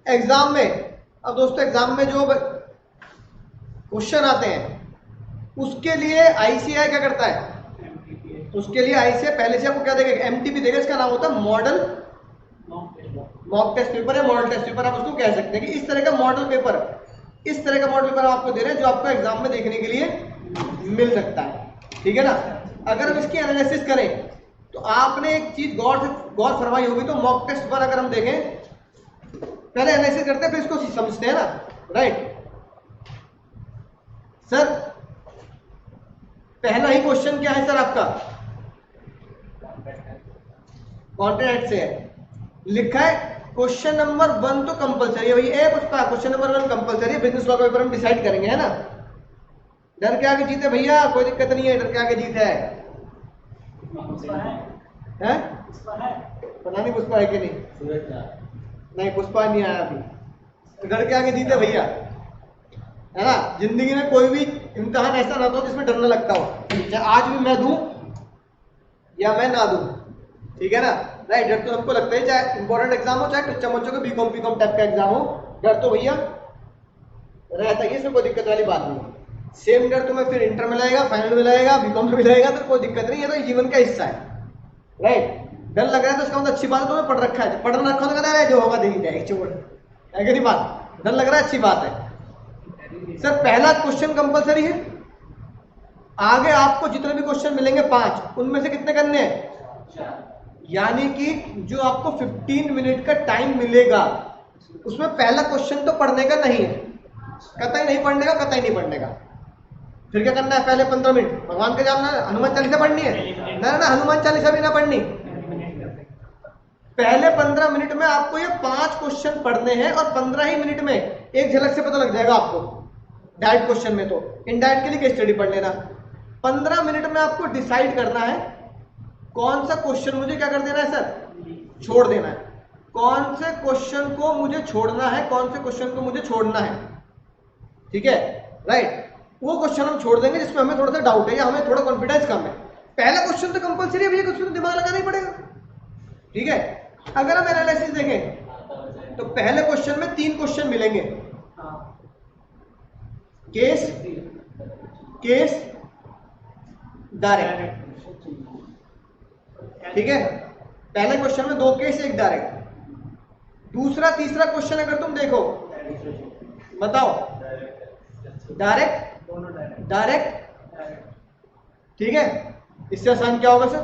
Exam में, अब दोस्तों एग्जाम में जो क्वेश्चन आते हैं उसके लिए आईसीआई क्या करता है, उसके लिए आईसीआई पहले से आपको क्या देगा, एमटीपी देगा। इसका नाम होता है मॉडल मॉक टेस्ट पेपर या मॉडल टेस्ट पेपर, आप उसको कह सकते हैं कि इस तरह का मॉडल पेपर, इस तरह का मॉडल पेपर आपको दे रहे हैं जो आपको एग्जाम में देखने के लिए मिल सकता है। ठीक है ना। अगर हम इसकी एनालिसिस करें तो आपने एक चीज गौर फरमाई होगी, तो मॉक टेस्ट पर अगर हम देखें, पहले एनालिसिस करते हैं फिर इसको समझते हैं ना, राइट। सर पहला ही क्वेश्चन क्या है सर आपका, कॉन्ट्रैक्ट से है, लिखा है क्वेश्चन नंबर 1 तो कंपलसरी है भाई, ए पुष्पा क्वेश्चन नंबर 1 कंपलसरी है, बिजनेस लॉ का पेपर हम डिसाइड करेंगे, है ना। डर के आगे जीते भैया, कोई दिक्कत नहीं है, डर के आगे जीत है। पता नहीं पुष्पा है कि नहीं, पुष्पा नहीं आया अभी, तो डर के आगे जीते भैया, है ना। जिंदगी में कोई भी इम्तिहान ऐसा ना हो जिसमें डर न लगता हो, चाहे आज भी मैं दूं या मैं ना दूं, ठीक है ना, राइट। डर तो हमको लगता है, चाहे इंपॉर्टेंट एग्जाम हो चाहे कच्चा बच्चों का बीकॉम टाइप का एग्जाम हो, डर तो भैया रहता है, इसमें कोई दिक्कत वाली बात नहीं है। सेम डर तुम्हें फिर इंटर में लगेगा, फाइनल में लगेगा, बीकॉम में भी लगेगा, तो कोई दिक्कत नहीं है, तो जीवन का हिस्सा है, राइट। डर लग रहा है तो इसका मतलब अच्छी बात है, तुम्हें पढ़ रखा है, पढ़ रखा तो कहना है जो होगा देख जाएगा, चोट है कि नहीं बात, डर लग रहा है अच्छी बात है। सर पहला क्वेश्चन कंपलसरी है, आगे आपको जितने भी क्वेश्चन मिलेंगे 5, उनमें से कितने करने हैं, यानी कि जो आपको 15 मिनट का टाइम मिलेगा उसमें पहला क्वेश्चन तो पढ़ने का नहीं है, कतई नहीं पढ़ने का, कतई नहीं पढ़ने का। फिर क्या करना है, पहले 15 मिनट भगवान का जाप ना, हनुमान चालीसा पढ़नी है ना, हनुमान चालीसा भी ना पढ़नी, पहले 15 मिनट में आपको ये 5 क्वेश्चन पढ़ने हैं, और 15 ही मिनट में एक झलक से पता लग जाएगा आपको। डायरेक्ट क्वेश्चन में तो, इनडायरेक्ट के लिए केस स्टडी पढ़ लेना। 15 मिनट में आपको डिसाइड करना है कौन सा क्वेश्चन मुझे क्या कर देना है सर, छोड़ देना है, कौन से क्वेश्चन को मुझे छोड़ना है, कौन से क्वेश्चन को मुझे छोड़ना है, ठीक है, राइट। वो क्वेश्चन हम छोड़ देंगे जिसमें हमें थोड़ा सा डाउट है या हमें थोड़ा कॉन्फिडेंस कम है। पहला क्वेश्चन तो कंपलसरी है भैया, क्वेश्चन तो दिमाग लगाना ही पड़ेगा, ठीक है। अगर हम एनालिसिस देखें तो पहले क्वेश्चन में 3 क्वेश्चन मिलेंगे, केस डायरेक्ट, ठीक है। पहले क्वेश्चन में 2 केस 1 डायरेक्ट। दूसरा तीसरा क्वेश्चन अगर तुम देखो, बताओ डायरेक्ट, ठीक है। इससे आसान क्या होगा सर,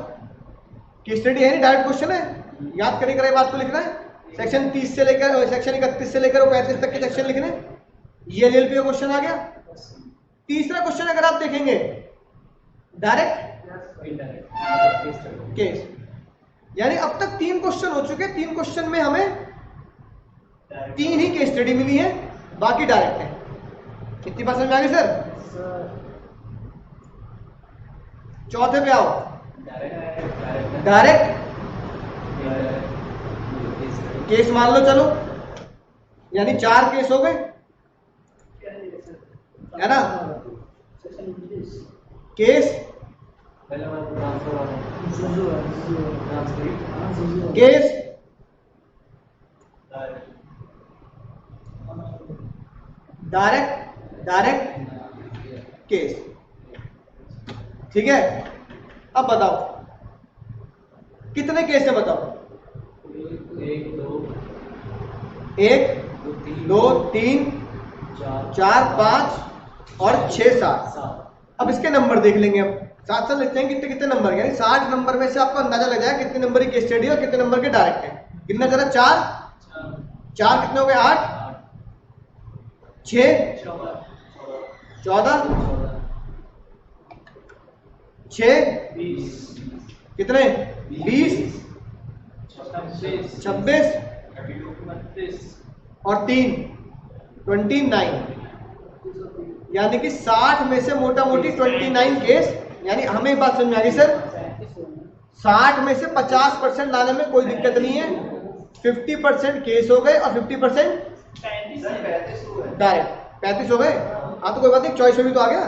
केस स्टडी है नहीं, डायरेक्ट क्वेश्चन है, याद करने का बात को लिखना है, सेक्शन 30 से लेकर सेक्शन 31 से लेकर 35 तक के सेक्शन लिखने, ये एलएलपी का क्वेश्चन आ गया। तीसरा क्वेश्चन अगर आप देखेंगे, डायरेक्ट केस, यानी अब तक 3 क्वेश्चन हो चुके, 3 क्वेश्चन में हमें 3 ही केस स्टडी मिली है, बाकी डायरेक्ट है। कितनी बात समझ आ गई सर। चौथे पे आओ, डायरेक्ट केस मान लो, चलो यानी 4 केस हो गए, है ना। केस डायरेक्ट केस, ठीक है। अब बताओ कितने केस है, बताओ। 1 2 3 4 5 और 6 7। अब इसके नंबर देख लेंगे, अब साथ साथ लिखते हैं कितने कितने नंबर, यानी 60 नंबर में से आपको अंदाजा लग जाएगा कितने नंबर की केस स्टडी और कितने नंबर के डायरेक्ट है। कितना जरा 4 कितने हो गए, 8 6 14 6 कितने 20 26 और 3 29, यानी कि 60 में से मोटा मोटी 29 केस, यानी हमें एक बात समझ में आ गई सर, 60 में से 50% लाने में कोई दिक्कत नहीं है, 50% केस हो गए और 50% डायरेक्ट, 35 हो गए। हाँ तो कोई बात नहीं, चॉइस में भी तो आ गया,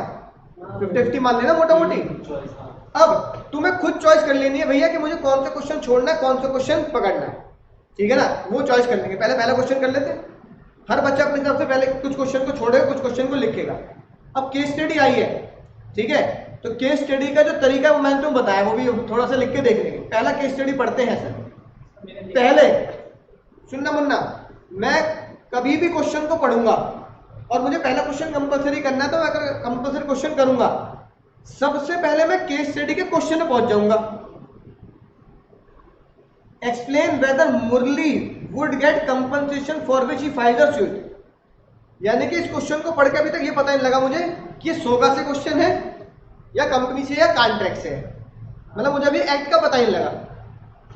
50-50 मान लेना मोटा मोटी। अब तुम्हें खुद चॉइस कर लेनी है भैया कि मुझे कौन सा क्वेश्चन छोड़ना है, कौन सा क्वेश्चन पकड़ना है, ठीक है ना, वो चॉइस कर लेंगे। पहले पहला क्वेश्चन कर लेते हैं, हर बच्चा अपनी तरफ से पहले कुछ क्वेश्चन को छोड़ेगा, कुछ क्वेश्चन को लिखेगा। अब केस स्टडी आई है, ठीक है, तो केस स्टडी का जो तरीका वो मैंने तुम्हें बताया, वो भी थोड़ा सा लिख के देख लेंगे। पहला केस स्टडी पढ़ते हैं सर। पहले सुनना मुन्ना, मैं कभी भी क्वेश्चन को पढ़ूंगा और मुझे पहला क्वेश्चन कंपलसरी करना है, तो मैं अगर कंपलसरी क्वेश्चन करूंगा, सबसे पहले मैं केस स्टडी के क्वेश्चन में पहुंच जाऊंगा। Explain whether Murali would get compensation for which he filed a suit. यानी कि इस क्वेश्चन को पढ़ के अभी तक ये पता नहीं लगा मुझे कि ये सोगा से क्वेश्चन है या कंपनी से या कॉन्ट्रैक्ट से है, मतलब मुझे अभी एक्ट का पता नहीं लगा।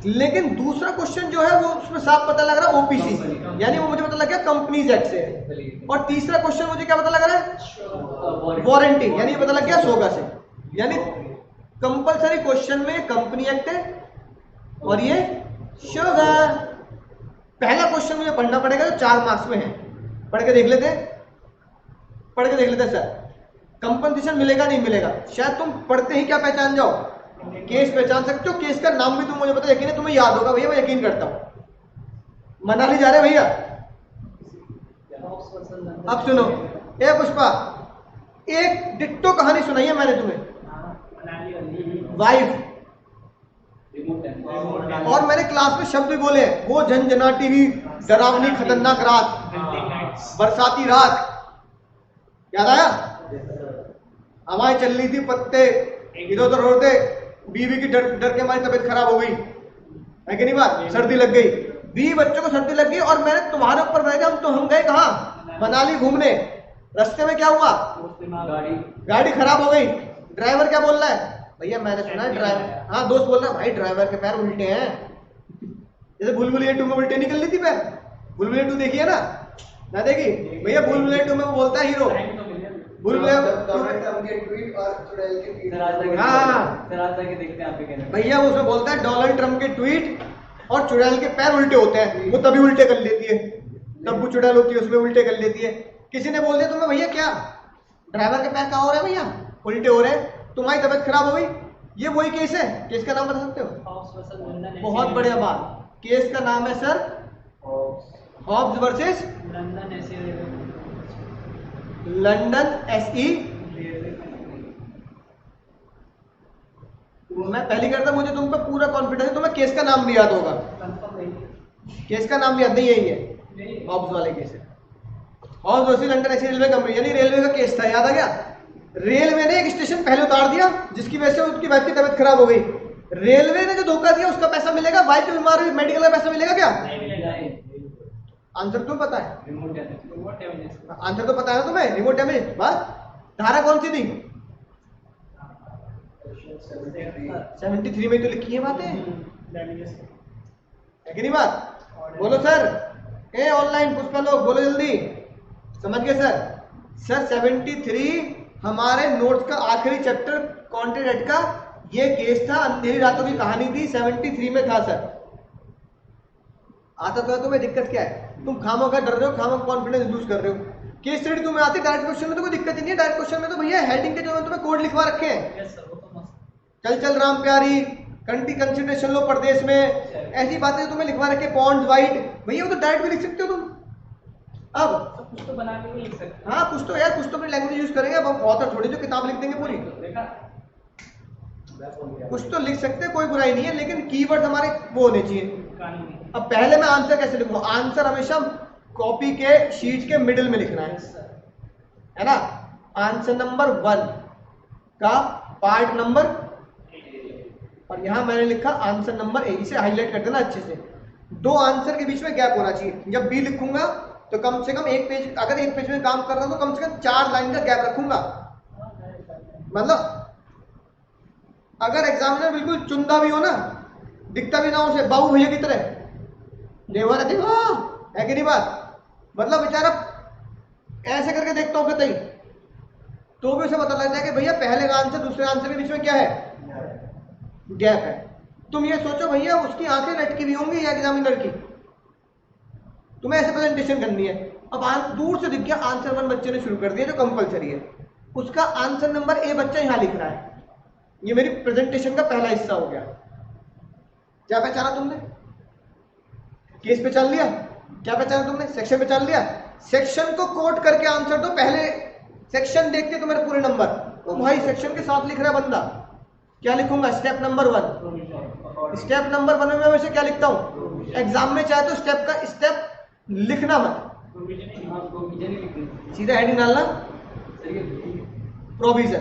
लेकिन दूसरा क्वेश्चन जो है वो उसमें साफ पता लग रहा है ओपीसी, यानी वो मुझे पता लग गया कंपनीज एक्ट से है। और तीसरा क्वेश्चन मुझे क्या पता लग रहा है, वारंटी, यानी ये पता लग गया सोगा से। यानी कंपलसरी क्वेश्चन में कंपनी एक्ट है और ये शोगा। पहला क्वेश्चन मुझे पढ़ना पड़ेगा जो 4 मार्क्स में है, पढ़ के देख लेते सर। कंपनसेशन मिलेगा नहीं मिलेगा, शायद तुम पढ़ते ही क्या पहचान जाओ, केस पहचान सकते हो। केस का नाम भी तुम मुझे पता यकीन है तुम्हें याद होगा भैया, मैं यकीन करता हूं। मनाली जा रहे भैया, अब सुनो। ए पुष्पा, एक डिट्टो कहानी सुनाई है मैंने तुम्हें, वाइफ, और मैंने क्लास में शब्द भी बोले, वो झंझनाटी भी डरावनी खतरनाक रात, बरसाती रात, याद आया? हवाएं चल रही थी, पत्ते इधर उधर उड़ते, बीवी की डर के हमारी तबीयत खराब हो गई है कि नहीं बात, सर्दी लग गई, 20 बच्चों को सर्दी लग गई और मैंने तुम्हारे ऊपर बैठे, हम गए कहाँ, मनाली घूमने। रास्ते में क्या हुआ, गाड़ी खराब हो गई। ड्राइवर क्या बोल रहा है, भैया मैंने सुना है ड्राइवर, हाँ दोस्त बोल रहा है भाई ड्राइवर के पैर उल्टे हैं, जैसे भूल-भुलैया 2 में उल्टे निकल रही थी पैर। भूल-भुलैया 2 देखिए ना देखी भैया, भूल-भुलैया 2 में वो बोलता है हीरो, भूल-भुलैया भैया उसमें बोलता है डोनाल्ड ट्रम्प के ट्वीट और चुड़ैल के पैर उल्टे होते हैं, वो तभी उल्टे कर लेती है, तब वो चुड़ैल होती है उसमें उल्टे कर लेती है। किसी ने बोल दिया तुम्हें भैया क्या ड्राइवर के पैर कहाँ हो रहे हैं भैया, उल्टे हो रहे हैं, तुम्हारी तबीयत खराब हो गई, ये वही केस है। केस का नाम बता सकते हो? बहुत बढ़िया बात, केस का नाम है sir Hobbs versus London SE. मैं पहली करता, मुझे तुम पे पूरा कॉन्फिडेंस है, तुम्हें केस का नाम भी याद होगा। केस का नाम भी याद नहीं है, ये हॉब्स वाले केस है, Hobbs versus London SE railway company, यानी रेलवे का केस था, याद आ गया। रेलवे ने एक स्टेशन पहले उतार दिया जिसकी वजह से उसकी वाइफ की तबीयत खराब हो गई, रेलवे ने जो धोखा दिया उसका पैसा मिलेगा, वाइफ की बीमार हुई मेडिकल का पैसा मिलेगा क्या? आंसर तो पता है, आंसर तो पता है ना तुम्हें, रिमोट डैमेज। बस धारा कौन सी थी, 73 में तो लिखी है बातें, है कि नहीं बात? बोलो सर, ए ऑनलाइन पुष्पा लोग बोलो जल्दी, समझ गए सर? सर 73 हमारे नोट्स का आखिरी चैप्टर कॉन्ट्रैक्ट का ये केस था, अंधेरी रातों की कहानी थी, 73 में था सर। आता तो है, तुम्हें दिक्कत क्या है? तुम खामोखा डर रहे हो, खामोखा कॉन्फिडेंस लूज कर रहे हो। केस स्टडी तुम्हें आती, डायरेक्ट क्वेश्चन में तो कोई दिक्कत ही नहीं है। डायरेक्ट क्वेश्चन में तो भैया हेडिंग के जो तुम्हें कोड लिखवा रखे हैं, चल राम प्यारी, कंट्री कंसिडरेशन लो प्रदेश में, ऐसी बातें तुम्हें लिखवा रखे, पॉन्ड वाइट, भैया वो तो डायरेक्ट भी लिख सकते हो तुम। अब कुछ तो बना के भी लिख सकते हैं। हाँ कुछ तो यार, कुछ तो अपनी लैंग्वेज यूज करेंगे। अब हम ऑथर थोड़ी जो किताब लिख देंगे पूरी, कुछ तो लिख सकते हैं, कोई बुराई नहीं है, लेकिन कीवर्ड हमारे वो होने चाहिए। अब पहले मैं आंसर कैसे लिखूंगा? आंसर हमेशा कॉपी के शीट के मिडिल में लिखना है ना। आंसर नंबर 1 का पार्ट नंबर, और यहां मैंने लिखा आंसर नंबर ए, इसे हाईलाइट कर देना अच्छे से। 2 आंसर के बीच में गैप होना चाहिए। जब बी लिखूंगा तो कम से कम एक पेज, अगर एक पेज में काम कर रहा हूं तो कम से कम 4 लाइन का गैप रखूंगा। मतलब अगर एग्जामिनर बिल्कुल चुंदा भी हो ना, दिखता भी ना हो उसे, बाबू भैया की तरह देवा है कि नहीं बात, मतलब बेचारा ऐसे करके देखता हो कतई, तो भी उसे पता लग जाए कि भैया पहले का आंसर दूसरे आंसर के बीच में क्या है, गैप है। तुम ये सोचो भैया उसकी आंखें लटकी हुई होंगी या एग्जामिनर की, तुम्हें ऐसे प्रेजेंटेशन करनी है। अब दूर से दिख गया आंसर 1 बच्चे ने शुरू कर दिया जो कंपलसरी है, उसका आंसर नंबर ए बच्चा यहां लिख रहा है, ये मेरी प्रेजेंटेशन का पहला हिस्सा हो गया। क्या पहचाना तुमने? केस पहचान लिया, क्या पहचाना तुमने? सेक्शन पहचान लिया, सेक्शन को कोट करके आंसर दो, पहले सेक्शन देख के तो मेरे पूरे नंबर। तो भाई सेक्शन के साथ लिख रहा है बंदा, क्या लिखूंगा? Step number 1। स्टेप नंबर 1 में मैं वैसे क्या लिखता हूँ? एग्जाम में चाहे तो स्टेप का स्टेप लिखना मत, सीधा हेडिंग डालना प्रोविजन,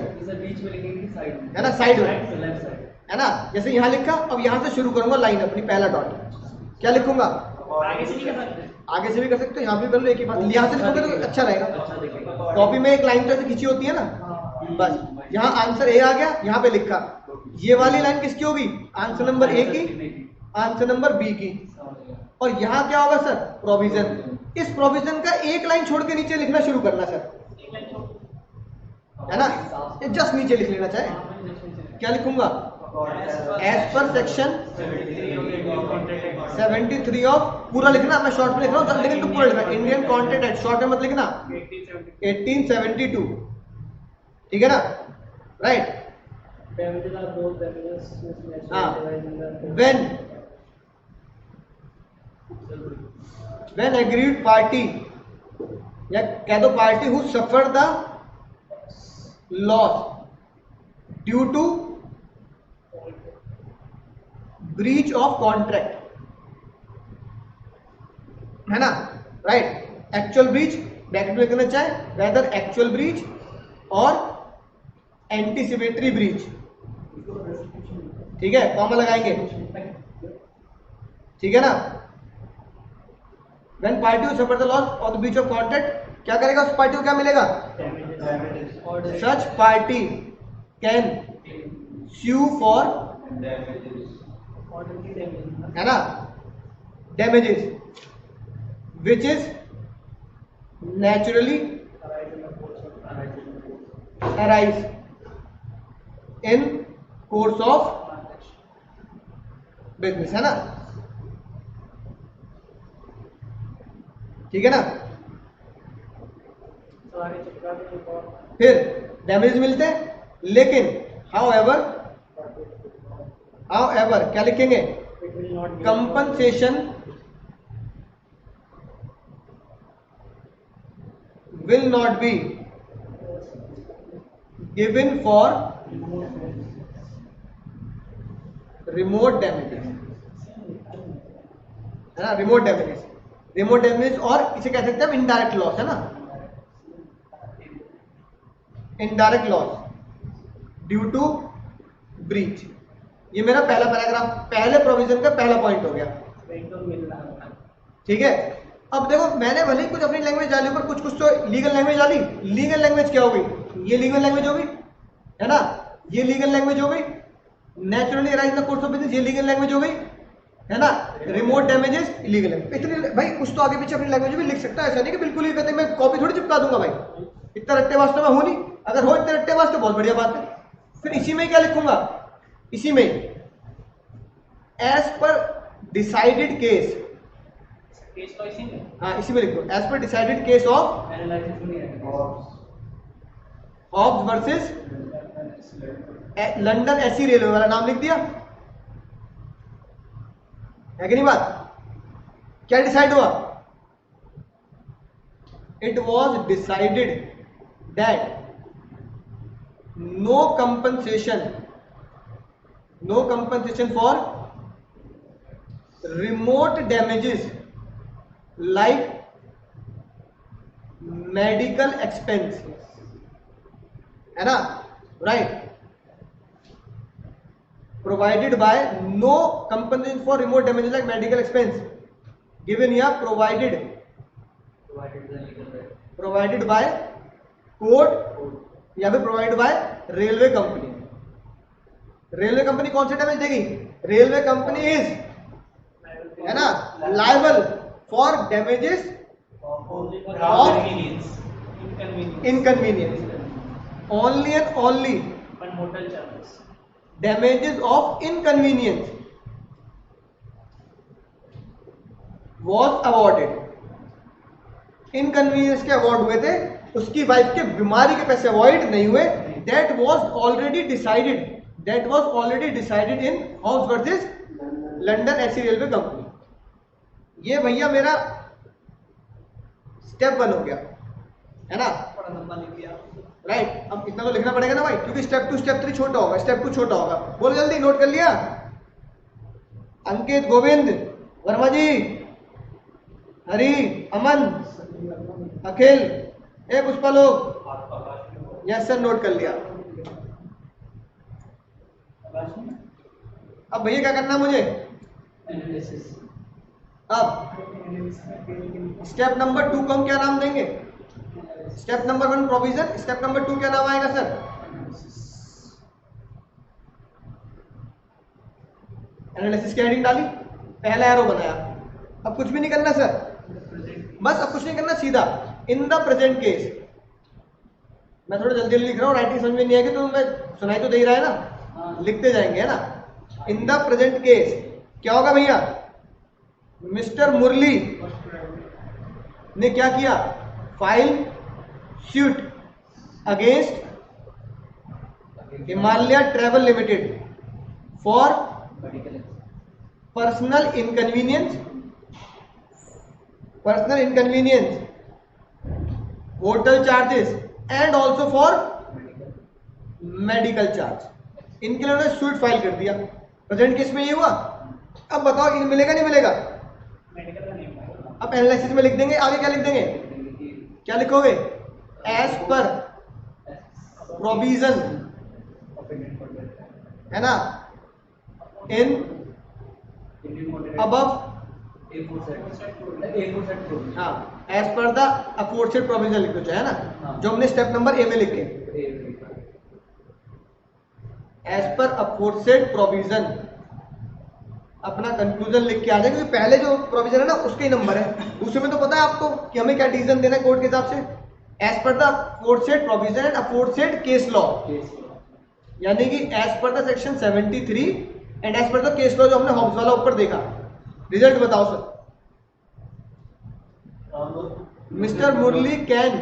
है ना, साइड में, है ना। जैसे यहाँ लिखा, अब यहाँ से शुरू करूंगा लाइन अपनी, पहला डॉट क्या लिखूंगा? आगे से नहीं कर सकते, आगे से भी कर सकते हो, यहाँ भी कर लो, एक ही बात। यहाँ से लिखोगे तो अच्छा रहेगा। कॉपी में एक लाइन तो ऐसे खींची होती है ना, बस यहाँ आंसर ए आ गया, यहाँ पे लिखा। ये वाली लाइन किसकी होगी? आंसर नंबर ए की, आंसर नंबर बी की। और यहाँ क्या होगा सर? प्रोविजन। इस प्रोविजन का एक लाइन छोड़ के नीचे लिखना शुरू करना सर, है ना, ये जस्ट नीचे लिख लेना चाहे। क्या लिखूंगा? एज पर सेक्शन 73 ऑफ, पूरा लिखना, मैं शॉर्ट में लिख रहा हूँ लेकिन तो पूरा लिखना। इंडियन कॉन्टेंट एक्ट, शॉर्ट में मत लिखना, 1872, ठीक है ना, राइट। when agreed party, या कह दो party who suffered the loss due to breach of contract, है ना, राइट। एक्चुअल ब्रीच ब्रैकेट में लिखना चाहे, वेदर एक्चुअल ब्रीच और एंटीसिपेटरी ब्रीच, ठीक है, कॉमा लगाएंगे, ठीक है ना। When party who suffered the loss of the breach of contract, क्या करेगा? उस पार्टी को क्या मिलेगा? Such party can sue for, है ना, damages which is naturally arise in course of business, है ना, ठीक है ना। फिर डैमेज मिलते हैं, लेकिन हाउएवर क्या लिखेंगे? Compensation will not be given for remote damages, है ना, रिमोट डैमेज, और इसे कह सकते हैं इनडायरेक्ट लॉस, है ना, indirect loss due to breach. ये मेरा पहला पैराग्राफ, पहले प्रोविजन का पहला पॉइंट हो गया, ठीक है। अब देखो, मैंने भले ही कुछ अपनी लैंग्वेज डाली, पर कुछ तो लीगल लैंग्वेज डाली। लीगल लैंग्वेज क्या हो गई? ये लीगल लैंग्वेज हो गई, है ना, ये लीगल लैंग्वेज हो गई। Naturally arise in the course of business, ये लीगल लैंग्वेज हो गई, है ना। रिमोट डैमेजेस इलीगल है। इतने भाई कुछ तो आगे पीछे अपनी लैंग्वेज में लिख सकता है, ऐसा नहीं कि बिल्कुल ही कहते मैं कॉपी थोड़ी चिपका दूंगा भाई, इतना रट्टेबाज तो मैं हूं नहीं। अगर हो इतने रट्टेबाज तो बहुत बढ़िया बात है। फिर इसी में क्या लिखूंगा? इसी में एज पर डिसाइडेड केस, हाँ इसी में लिख दो, as per decided case of Hobbs versus London AC railway वाला नाम लिख दिया, है कि नहीं बात? क्या डिसाइड हुआ? It was decided that no compensation for remote damages like medical expense, है ना, right. provided by no compensation for remote damages like medical expense given here, provided by court या फिर provided by railway company। Railway company कौन से damage देगी? Railway company is, है ना, liable for damages of inconvenience, only and only damages of inconvenience was awarded। Inconvenience के award हुए थे, उसकी वाइफ के बीमारी के पैसे अवॉइड नहीं हुए। That was already decided in house versus London AC railway company. ये भैया मेरा स्टेप 1 हो गया, है ना, बड़ा लंबा लिख दिया। राइट। अब इतना तो लिखना पड़ेगा ना भाई, क्योंकि स्टेप 2 स्टेप 3 छोटा होगा, स्टेप 2 छोटा होगा। बोलो जल्दी, नोट कर लिया? अंकित, गोविंद, वर्मा जी, हरी, अमन, अखिल, ए पुष्पा लोग, यस सर, नोट कर लिया। अब भैया क्या करना है मुझे? एनालिसिस। अब स्टेप नंबर 2 को हम क्या नाम देंगे? Step number 1 provision, step number 2 क्या नाम आएगा सर? एनालिसिस की हेडिंग डाली, पहला एरो बनाया। अब कुछ भी नहीं करना सर, बस अब कुछ नहीं करना, सीधा इन द प्रेजेंट केस। मैं थोड़ा जल्दी लिख रहा हूँ, राइटिंग समझ में नहीं आएगी तो मैं सुनाई तो दे ही रहा है ना, लिखते जाएंगे, है ना। इन द प्रेजेंट केस क्या होगा भैया? मिस्टर मुरली ने क्या किया? File suit against Himalaya travel limited for personal inconvenience, hotel charges and also for medical charge. इनके लिए उन्होंने सूट फाइल कर दिया। प्रेजेंट केस में ये हुआ। अब बताओ इन मिलेगा नहीं मिलेगा? मेडिकल का नेम है। अब एनालिसिस में लिख देंगे, आगे क्या लिख देंगे? क्या लिखोगे? एज पर प्रोविजन, है ना, इन अबव, हाँ, as per the aforesaid provision लिख दो, है ना, जो हमने स्टेप नंबर ए में लिखे, एज पर अफोर्डसेड प्रोविजन। अपना कंक्लूजन लिख के आ जाए, क्योंकि पहले जो प्रोविजन है ना उसके ही नंबर है, दूसरे में तो पता है आपको कि हमें क्या डिसीजन देना है कोर्ट के हिसाब से। As per the aforesaid provision and aforesaid case law, यानी कि as per the section 73 and as per the case law जो हमने हाउस वाला ऊपर देखा। रिजल्ट बताओ sir. Mister Murali can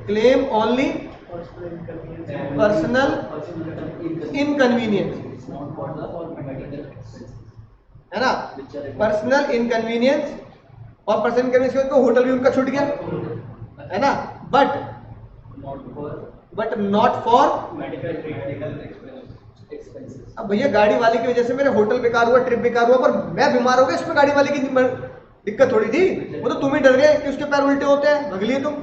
claim only personal inconvenience, है ना, पर्सनल इनकन्वीनियंस, और पर्सनल इनकन्वीनियंस को होटल भी उनका छूट गया, है ना, but not for medical expenses. अब भैया गाड़ी वाले की वजह से मेरे होटल बेकार हुआ, ट्रिप बेकार हुआ, पर मैं बीमार हो गया, इसमें गाड़ी वाले की दिक्कत थोड़ी थी, वो तो तुम ही डर गए कि उसके पैर उल्टे होते हैं, भग लिए तुम।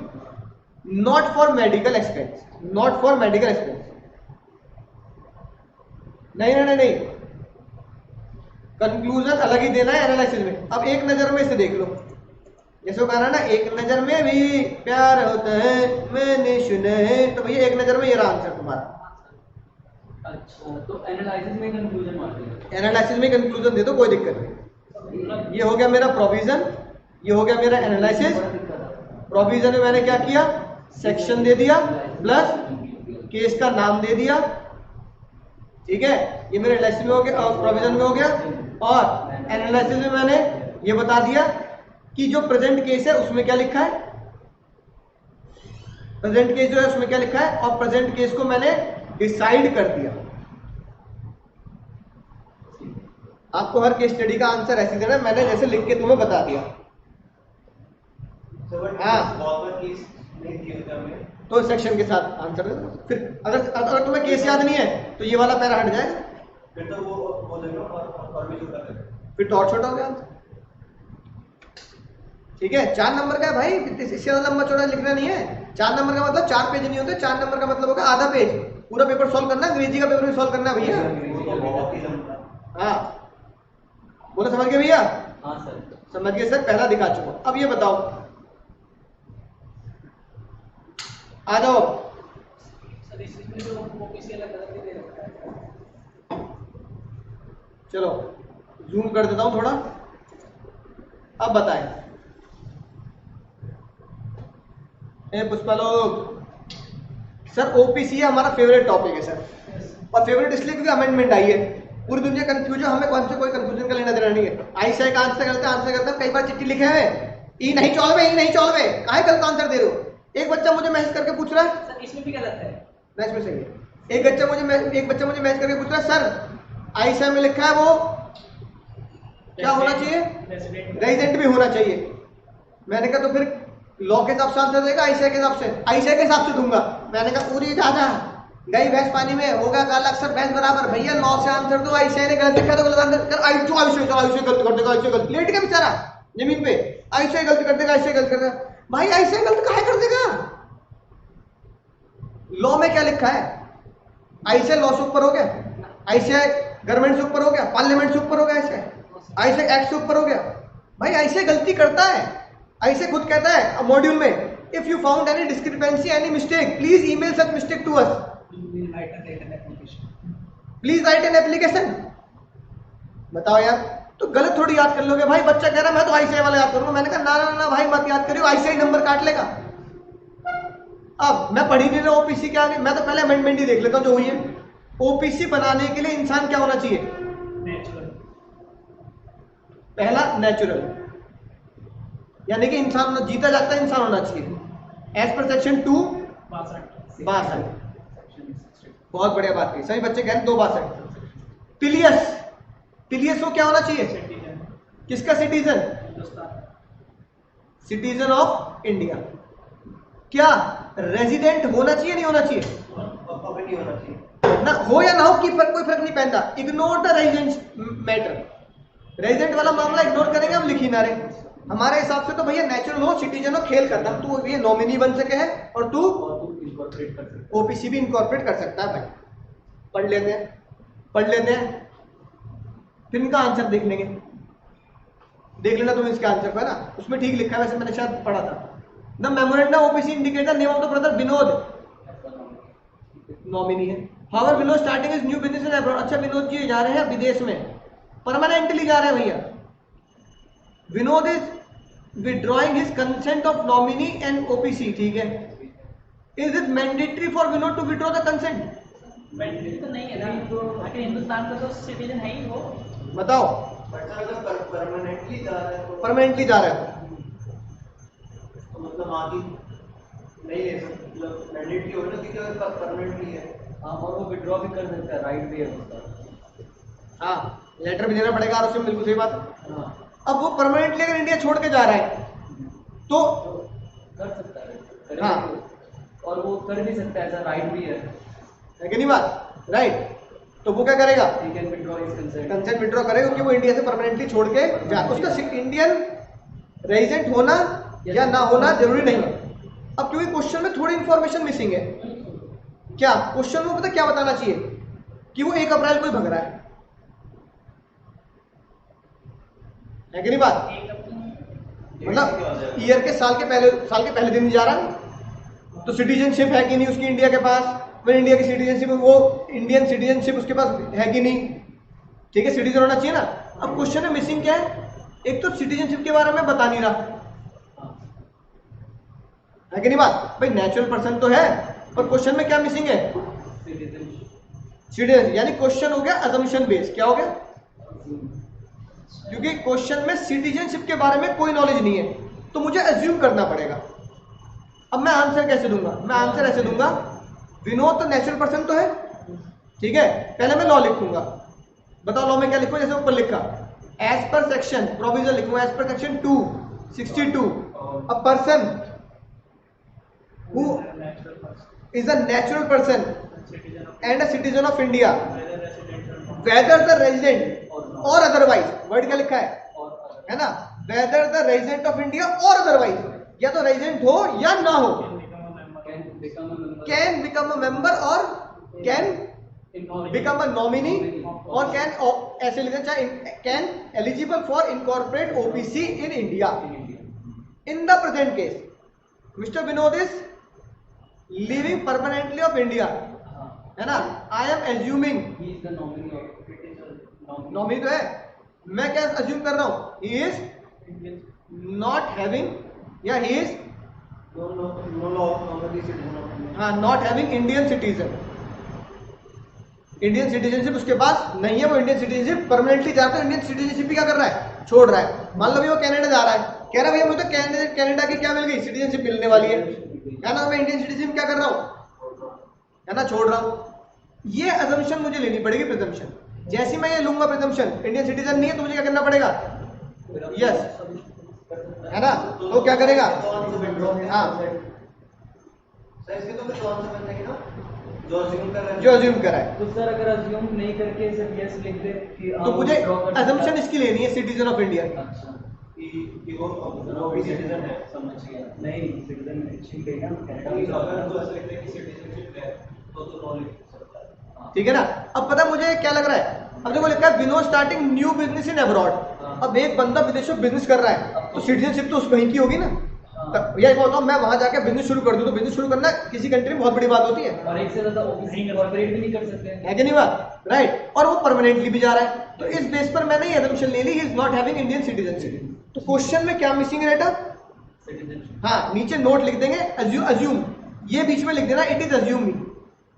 Not for medical expense, not for medical expense, नहीं, कंक्लूजन अलग ही देना है एनालिसिस में। अब एक नजर में इसे देख लो, जैसे कहा ना, एक नजर में भी प्यार होता है मैंने सुना है, तो भैया एक नजर में ये रहा आंसर तुम्हारा। अच्छा, तो एनालिसिस में कंक्लूजन मार दो, एनालिसिस में कंक्लूजन दे दो, कोई दिक्कत नहीं। ये हो गया मेरा प्रोविजन, ये हो गया मेरा एनालिसिस। प्रोविजन में मैंने क्या किया? सेक्शन दे दिया प्लस केस का नाम दे दिया, ठीक है, ये मेरे एनालिसिस में हो गया, प्रोविजन में हो गया। और एनालिसिस में मैंने ये बता दिया कि जो प्रेजेंट केस है उसमें क्या लिखा है, प्रेजेंट केस जो है उसमें क्या लिखा है, और प्रेजेंट केस को मैंने डिसाइड कर दिया। आपको हर केस स्टडी का आंसर ऐसे देना है, मैंने जैसे लिख के तुम्हें बता दिया। तो सेक्शन के साथ आंसर दे दो। फिर अगर तुम्हें केस याद नहीं है तो ये वाला पैरा हट जाएगा, फिर तो वो फिर तो और छोटा हो गया आंसर। ठीक है, 4 नंबर का है भाई, इससे ज्यादा लंबा चौड़ा लिखना नहीं है। 4 नंबर का मतलब 4 पेज नहीं होते, 4 नंबर का मतलब होगा आधा पेज। पूरा पेपर सॉल्व करना, अंग्रेजी का पेपर भी सॉल्व करना भैया। हाँ बोलो, समझ गए भैया? हाँ सर, समझ गए सर, पहला दिखा चुका। अब ये बताओ, आ जाओ। सर इसमें जो ओपीसी अलग अलग दे रखा है, चलो जूम कर देता हूं थोड़ा। अब बताएं, ए पुष्पा लोग, सर ओपीसी हमारा फेवरेट टॉपिक है सर, और फेवरेट इसलिए क्योंकि अमेंडमेंट आई है। पूरी दुनिया कंफ्यूज है, हमें कौन से कोई कंफ्यूजन का लेना देना नहीं है। आईसीआई का आंसर करते कई बार चिट्ठी लिखे हुए, ई नहीं चौलवे, ई नहीं चौलवे, काहे गलत आंसर दे रहे हो। एक बच्चा मुझे मैसेज करके पूछ रहा है, सर इसमें भी गलत है, ना इसमें सही है। एक बच्चा मुझे मैसेज करके पूछ रहा है, सर आईसीआई में लिखा है वो क्या होना चाहिए, रेजिडेंट भी होना चाहिए। मैंने कहा तो फिर लॉ के हिसाब से आंसर देगा आईसीआई के हिसाब से? आईसीआई के हिसाब से दूंगा। मैंने कहा पूरी दादा गई भैंस पानी में, होगा काला अक्षर भैंस बराबर। भैया लॉ से आंसर दो, आईसीआई ने गलत लिखा तो गलत आंसर कर। आईसीआई गलत कर देगा, आईसीआई गलत लेट गया बेचारा जमीन पे, आईसीआई गलत कर देगा, आईसीआई गलत कर देगा। भाई आईसीआई गलत काहे कर देगा? लॉ में क्या लिखा है? आईसीआई लॉ से ऊपर हो गया, आईसीआई गवर्नमेंट से ऊपर हो गया, पार्लियामेंट से ऊपर हो गया, आईसीआई एक्ट से ऊपर हो गया। भाई आईसीआई गलती करता है, आईसीआई खुद कहता है मॉड्यूल में, if you found any discrepancy any mistake please email such mistake to us, please write an application. बताओ यार, तो गलत थोड़ी याद कर लोगे। भाई बच्चा कह रहा मैं तो आईसीआई वाला याद करूंगा। मैंने कहा ना ना ना भाई मत याद करियो, आईसीआई नंबर काट लेगा। अब मैं पढ़ी नहीं रहा ओपीसी क्या है, मैं तो पहले अमेंडमेंट ही देख लेता हूं जो हुई है। ओपीसी बनाने के लिए इंसान क्या होना चाहिए? नेचुरल। पहला नेचुरल, यानी कि इंसान जीता जागता इंसान होना चाहिए एज पर सेक्शन 262। बहुत बढ़िया बात की, सभी बच्चे कह रहे 262। पिलियस, पिलियस को क्या होना चाहिए? किसका सिटीजन? Citizen of India. क्या रेजिडेंट होना चाहिए नहीं होना चाहिए? नहीं होना चाहिए ना हो या ना हो, कोई फर्क नहीं पड़ता। Ignore the resident matter, resident वाला मामला इग्नोर करेंगे हम, लिख ही ना रहे। हमारे हिसाब से तो भैया नेचुरल हो, सिटीजन हो, खेल करता तू ये नॉमिनी बन सके है और तू इनकॉर्पोरेट कर सकते ओपीसी भी इनकॉर्पोरेट कर सकता है। भाई पढ़ लेते हैं, पढ़ लेते हैं, फिर इनका आंसर देख लेंगे। देख लेना तुम इसके आंसर को, है ना, उसमें ठीक लिखा है, वैसे मैंने शायद पढ़ा था। The memorandum OPC indicator name of the brother Vinod, nominee है। However Vinod starting is new business in abroad. अच्छा विनोद जी जा रहे हैं विदेश में, परमानेंटली जा रहे हैं भैया। Vinod is withdrawing his consent of nominee and OPC, ठीक है। Is it mandatory for Vinod to withdraw the consent? Mandatory तो नहीं है ना, आखिर हिंदुस्तान का तो सिटीजन है ही वो। बताओ। अगर परमानेंटली जा रहा है तो परमानेंटली जा रहा है तो मतलब आगे नहीं ले सकते, मतलब मैंडेटरी होना चाहिए अगर परमानेंटली है। हाँ, और वो विड्रॉ भी कर सकता है, राइट भी है उसका। हाँ, लेटर भी देना पड़ेगा और उसमें बिल्कुल सही बात है। हाँ, अब वो परमानेंटली अगर इंडिया छोड़ के जा रहा है तो कर सकता है, करेगा हाँ। भी। और वो कर भी सकता है, ऐसा राइट भी है। कि नहीं बात, राइट। तो वो क्या करेगा? He can withdraw his consent. Consent withdraw करेगा क्योंकि वो इंडिया से परमानेंटली छोड़ के जा, उसका इंडियन रेजिडेंट होना या ना होना जरूरी नहीं है। अब क्योंकि क्वेश्चन में थोड़ी इंफॉर्मेशन मिसिंग है। क्या क्वेश्चन में पता क्या बताना चाहिए? कि वो 1 अप्रैल को ही भग रहा है कि नहीं बात? मतलब ईयर के साल के पहले दिन जा रहा, तो सिटीजनशिप है कि नहीं उसकी इंडिया के पास? फिर इंडिया की सिटीजनशिप, वो इंडियन सिटीजनशिप उसके पास है कि नहीं? ठीक है, सिटीजन होना चाहिए ना। अब क्वेश्चन में मिसिंग क्या है? एक तो सिटीजनशिप के बारे में बता नहीं रहा है कि नहीं बात? भाई नेचुरल पर्सन तो है, पर क्वेश्चन में क्या मिसिंग है? सिटीजन, यानी क्वेश्चन हो गया अजम्पशन बेस्ड। क्या हो गया? क्योंकि क्वेश्चन में सिटीजनशिप के बारे में कोई नॉलेज नहीं है, तो मुझे अज्यूम करना पड़ेगा। अब मैं आंसर कैसे दूंगा? मैं आंसर ऐसे दूंगा, विनोद तो नेचुरल पर्सन तो है, ठीक है। पहले मैं लॉ लिखूंगा। बताओ लॉ में क्या लिखूं? जैसे ऊपर लिखा एज पर सेक्शन, प्रोविजन लिखूंगा as per section 262, a person who is a natural person and a citizen of India whether the resident or otherwise. Word क्या लिखा है ना? Whether the resident of India or otherwise, या तो रेजिडेंट हो या ना हो, can become a member or can become a nominee or can ऐसे लिखा चाहे can eligible for incorporate OBC in India. In the present case mister Vinod is living permanently of India, है ना। आई एम एज्यूमिंग, नॉमिनी तो है, मैं क्या assume कर रहा हूं? ही इज नॉट हैविंग, या ही इज हाँ not having Indian citizen, Indian citizenship उसके पास नहीं है। वो इंडियन सिटीजनशिप परमानेंटली जाता है, इंडियन सिटीजनशिप भी क्या कर रहा है? छोड़ रहा है। मान लो भी वो कनाडा जा रहा है, कह रहा है भैया मुझे तो कनाडा की क्या मिल गई? सिटीजनशिप मिलने वाली है ना। मैं इंडियन सिटीजन क्या कर रहा हूँ, है ना, छोड़ रहा हूँ। ये अजम्पशन मुझे लेनी पड़ेगी, प्रिजम्पशन। जैसे मैं ये लूंगा प्रिजम्पशन, इंडियन सिटीजन नहीं है, तो मुझे क्या करना पड़ेगा? यस, है ना? तो क्या करेगा? हाँ, सर इसके तो फिर कौन से बनने की ना जो अज्यूम कर रहे हैं, जो अज्यूम करा है। तो सर अगर अज्यूम नहीं करके सिर्फ यस लिख दे कि तो मुझे assumption इसकी लेनी है सिटीजन ऑफ इंडिया। अच्छा कि वो भी सिटीजन है। समझ गया। नहीं सिटीजन ठीक है ना, अगर तो ऐसे लिखते हैं कि सिटीजनशिप है तो नो लिख सकता है। ठीक है ना? अब पता मुझे क्या लग रहा है, अब देखो लिखा है Vinod starting new business in abroad. अब एक बंदा विदेशों में बिजनेस कर रहा है तो सिटीजनशिप तो उसको वहीं की होगी ना। भैया एक बताओ, मैं वहां जाके बिजनेस शुरू कर दूं तो बिजनेस शुरू करना किसी कंट्री में बहुत बड़ी बात होती है, और एक से ज्यादा ओबीसी कॉर्पोरेट भी नहीं कर सकते हैं। है कि नहीं बात? राइट। और वो परमानेंटली भी जा रहा है, तो इस बेस पर मैंने ये assumption ले ली, he is not having Indian citizenship. तो क्वेश्चन में क्या मिसिंग है बेटा? सिटीजनशिप। हाँ, नीचे नोट लिख देंगे अज्यूम, ये बीच में लिख देना इट इज अज्यूमिंग,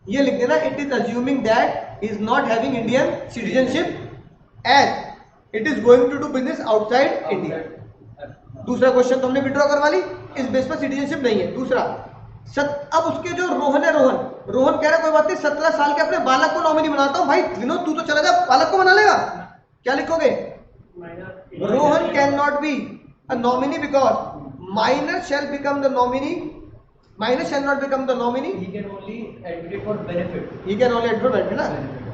ये लिख देना it is assuming that is not having Indian citizenship as it is going to do business outside India. दूसरा क्वेश्चन तो हमने विड्रॉ करवा ली, इस बेस पर सिटीजनशिप नहीं है। दूसरा अब उसके जो रोहन है, रोहन कह रहा है कोई बात नहीं, 17 साल के अपने बालक को नॉमिनी बनाता हूं। भाई विनोद तू तो चला जा, बालक को बना लेगा, क्या लिखोगे? Rohan can not be a nominee because minor shell become the nominee, minor shall not become the nominee, He can only advocate for benefit. he can only advocate na,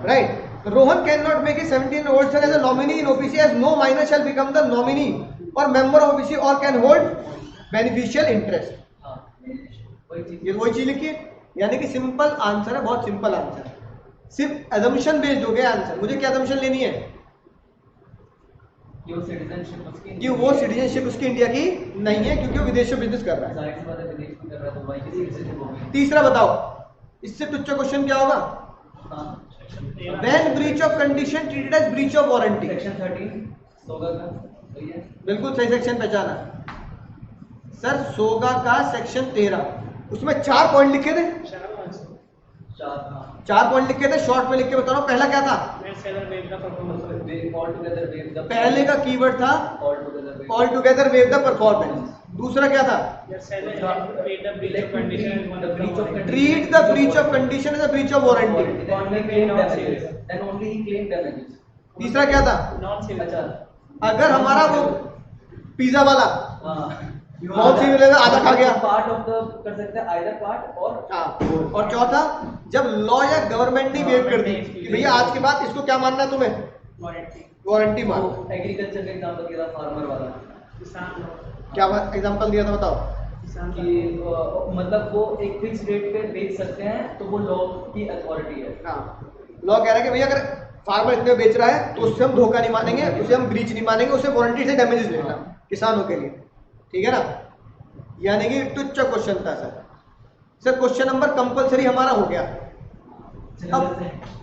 right? Rohan cannot make his 17-year-old son as a nominee in OBC as no minor shall become the nominee or member of OBC or can hold beneficial interest. हाँ, वही चीज। ये वही चीज लिखी है, यानी कि सिंपल आंसर है, बहुत सिंपल आंसर है, सिर्फ assumption बेस्ड हो गया आंसर। मुझे क्या assumption लेनी है? कि वो सिटीजनशिप उसकी कि वो सिटीजनशिप उसकी इंडिया की नहीं है क्योंकि वो विदेश में बिजनेस कर रहा है। जाहिर सी बात है विदेश में कर रहा है तो वही की सिटीजनशिप होगी। तीसरा बताओ, इससे टुच्चा क्वेश्चन क्या होगा? हाँ, When breach of condition treated as breach of warranty. Section 13 सोगा का सही है। बिल्कुल सही सेक्शन पहचाना सर, सोगा का सेक्शन 13, उसमें 4 पॉइंट लिखे थे, 4 पॉइंट लिखे थे, शॉर्ट में लिख के बता रहा हूं। पहला क्या था? पहले का कीवर्ड था all together waive the performance. दूसरा क्या था? Treat the breach of condition as a breach of warranty. तीसरा क्या था? अगर हमारा वो पिज्जा वाला बहुत सी मिलेगा, आधा खा गया, पार्ट ऑफ द कर सकते हैं आइदर पार्ट और हाँ। और चौथा, जब लॉ या गवर्नमेंट ने वेव कर दी कि भैया आज के बाद इसको क्या मानना है तुम्हें, वारंटी मानो। एग्रीकल्चर का एग्जांपल दिया था फार्मर वाला, क्या एग्जांपल दिया था बताओ? कि मतलब वो एक फिक्स रेट पे बेच सकते हैं तो वो लॉ की अथॉरिटी है। हाँ, लॉ कह रहा है कि भैया अगर फार्मर इतने बेच रहा है तो उससे हम धोखा नहीं मानेंगे, उसे हम ब्रीच नहीं मानेंगे, उसे वारंटी से डैमेजेस लेना किसानों के लिए, ठीक है ना? यानी कि टुच्चा क्वेश्चन था सर। क्वेश्चन नंबर कंपलसरी हमारा हो गया। अब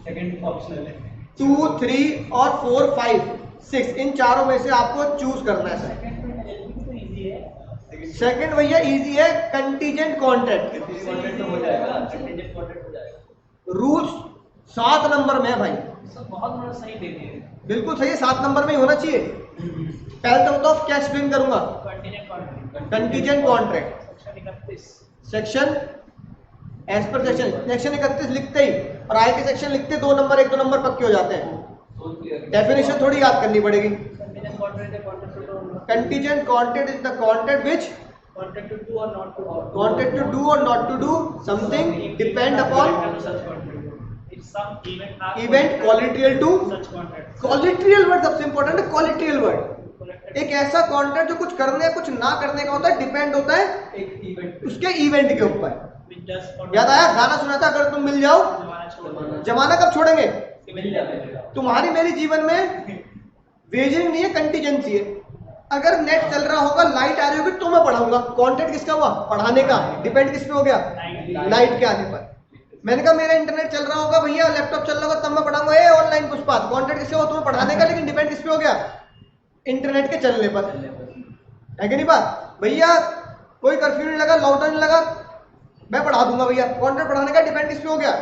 सेकंड ऑप्शनल है 2, 3 और 4, 5, 6 इन चारों में से आपको चूज करना है सर। सेकंड भैया इजी है, कंटीजेंट कॉन्ट्रैक्ट। कॉन्ट्रैक्ट तो हो जाएगा, कंटीजेंट कॉन्ट्रैक्ट हो जाएगा। रूल्स 7 नंबर में है भाई, बहुत बड़ा सही दे दिए। बिल्कुल सही है, 7 नंबर में ही होना चाहिए। पहले तो बताओ क्या एक्सप्लेन करूंगा? Contingent contract section as per section 31 लिखते ही और आगे के सेक्शन लिखते 2 नंबर 1-2 नंबर पक्के हो जाते हैं। डेफिनेशन थोड़ी याद करनी पड़ेगी। Contingent contract is the contract which Contract to do or not to do. Contract to do और not to do something depend upon If some event has event collateral to. such contract. Collateral word सबसे important है, collateral word एक ऐसा contract जो कुछ करने या कुछ ना करने का होता है, डिपेंड होता है एक इवेंट उसके इवेंट के ऊपर। Which does for याद आया गाना सुना था, अगर तुम मिल जाओ जमाना छोड़ दो। जमाना कब छोड़ेंगे? मिल जाएगा। तुम्हारी मेरी जीवन में वेजिंग नहीं है, कंटीजेंसी है। अगर नेट चल रहा होगा, लाइट आ रही होगी तो मैं पढ़ाऊंगा। कॉन्ट्रैक्ट किसका हुआ? पढ़ाने का। डिपेंड किस पे हो गया? लाइट के आने पर। मैंने कहा मेरा इंटरनेट चल रहा होगा भैया, लैपटॉप चल रहा होगा तब मैं पढ़ाऊंगा। ए ऑनलाइन पुष्पा, कॉन्ट्रैक्ट किससे हुआ? तुम्हें पढ़ाने का, लेकिन डिपेंड किस पे हो गया? इंटरनेट के चलने पर, है कि नहीं बात? भैया कोई कर्फ्यू नहीं लगा, लॉकडाउन नहीं लगा, मैं पढ़ा दूंगा भैया। कॉन्ट्रैक्ट पढ़ाने का डिपेंड किस पे हो गया?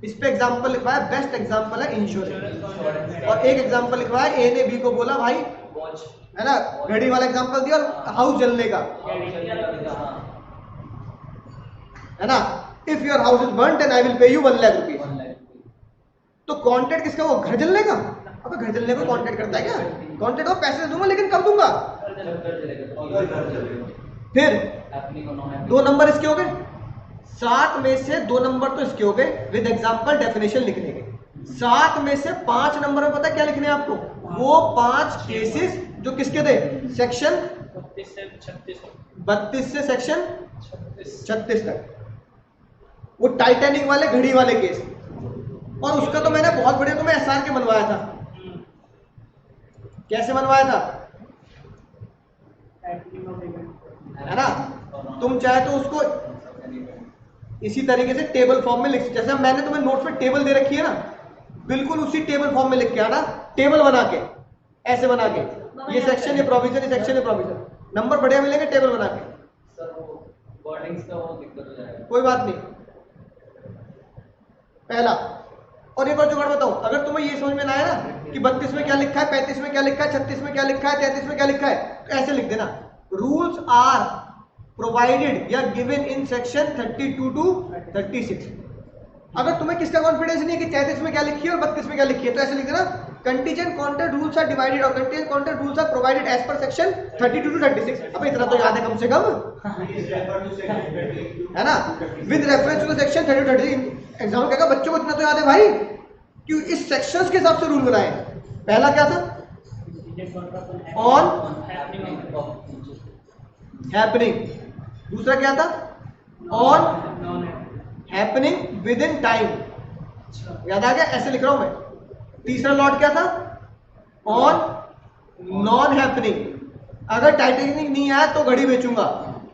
इस पे एग्जांपल लिखवा है, बेस्ट एग्जांपल है इंश्योरेंस। और एक एग्जांपल लिखवा है, ए ने बी को बोला भाई, वॉच है ना, घड़ी वाला एग्जांपल दिया और हाउस जलने का, है ना। If your house is burned then I will pay you 1 lakh rupees. तो कॉन्ट्रैक्ट किसका? वो घर जलने का। अब घर चलने को कॉन्टेक्ट करता है क्या? कॉन्टेक्ट को पैसे दूंगा लेकिन कब दूंगा? फिर दो नंबर इसके हो गए, 7 में से 2 नंबर तो इसके हो गए विद एग्जांपल डेफिनेशन लिखने के। 7 में से 5 नंबर में पता है क्या लिखने हैं आपको? वो 5 केसेस जो किसके थे? सेक्शन 32 से सेक्शन 36 तक, वो टाइटैनिक वाले घड़ी वाले केस। और उसका तो मैंने बहुत बढ़िया तुम्हें एसआर के बनवाया था। कैसे बनवाया था? है ना? तुम चाहे तो उसको इसी तरीके से टेबल फॉर्म में लिख, जैसे मैंने तुम्हें नोट्स में टेबल दे रखी है ना, बिल्कुल उसी टेबल फॉर्म में लिख के आना, टेबल बना के, ऐसे बना के, ये सेक्शन ये प्रोविजन, ये सेक्शन ये प्रोविजन, नंबर बढ़िया मिलेंगे टेबल बना के। सर वो वर्डिंग्स का वो दिक्कत हो जाएगा। कोई बात नहीं। पहला, और एक और जुगाड़ बताऊं, अगर तुम्हें ये समझ में ना आया ना कि 32 में क्या लिखा है, 35 में क्या लिखा है, 36 में क्या लिखा है, 33 में क्या लिखा है, तो ऐसे लिख देना, रूल्स आर प्रोवाइडेड या गिवन इन सेक्शन 32 to 36। अगर तुम्हें किसका कॉन्फिडेंस नहीं है कि 33 में क्या लिखी है और 32 में क्या लिखी है, तो ऐसे लिख देना, contingent contract rules are divided और contingent contract rules are provided as per section 32 to 36। अबे इतना तो याद है कम से कम, है ना? With reference to section 32 to 36। Exam कहेगा बच्चों को इतना तो याद है भाई कि इस सेक्शंस के हिसाब से रूल बनाए। पहला क्या था? On happening. दूसरा क्या था? On happening within time. याद आ गया? ऐसे लिख रहा हूं मैं। तीसरा लॉट क्या था? On non happening. अगर टाइटैनिक नहीं आया तो घड़ी बेचूंगा।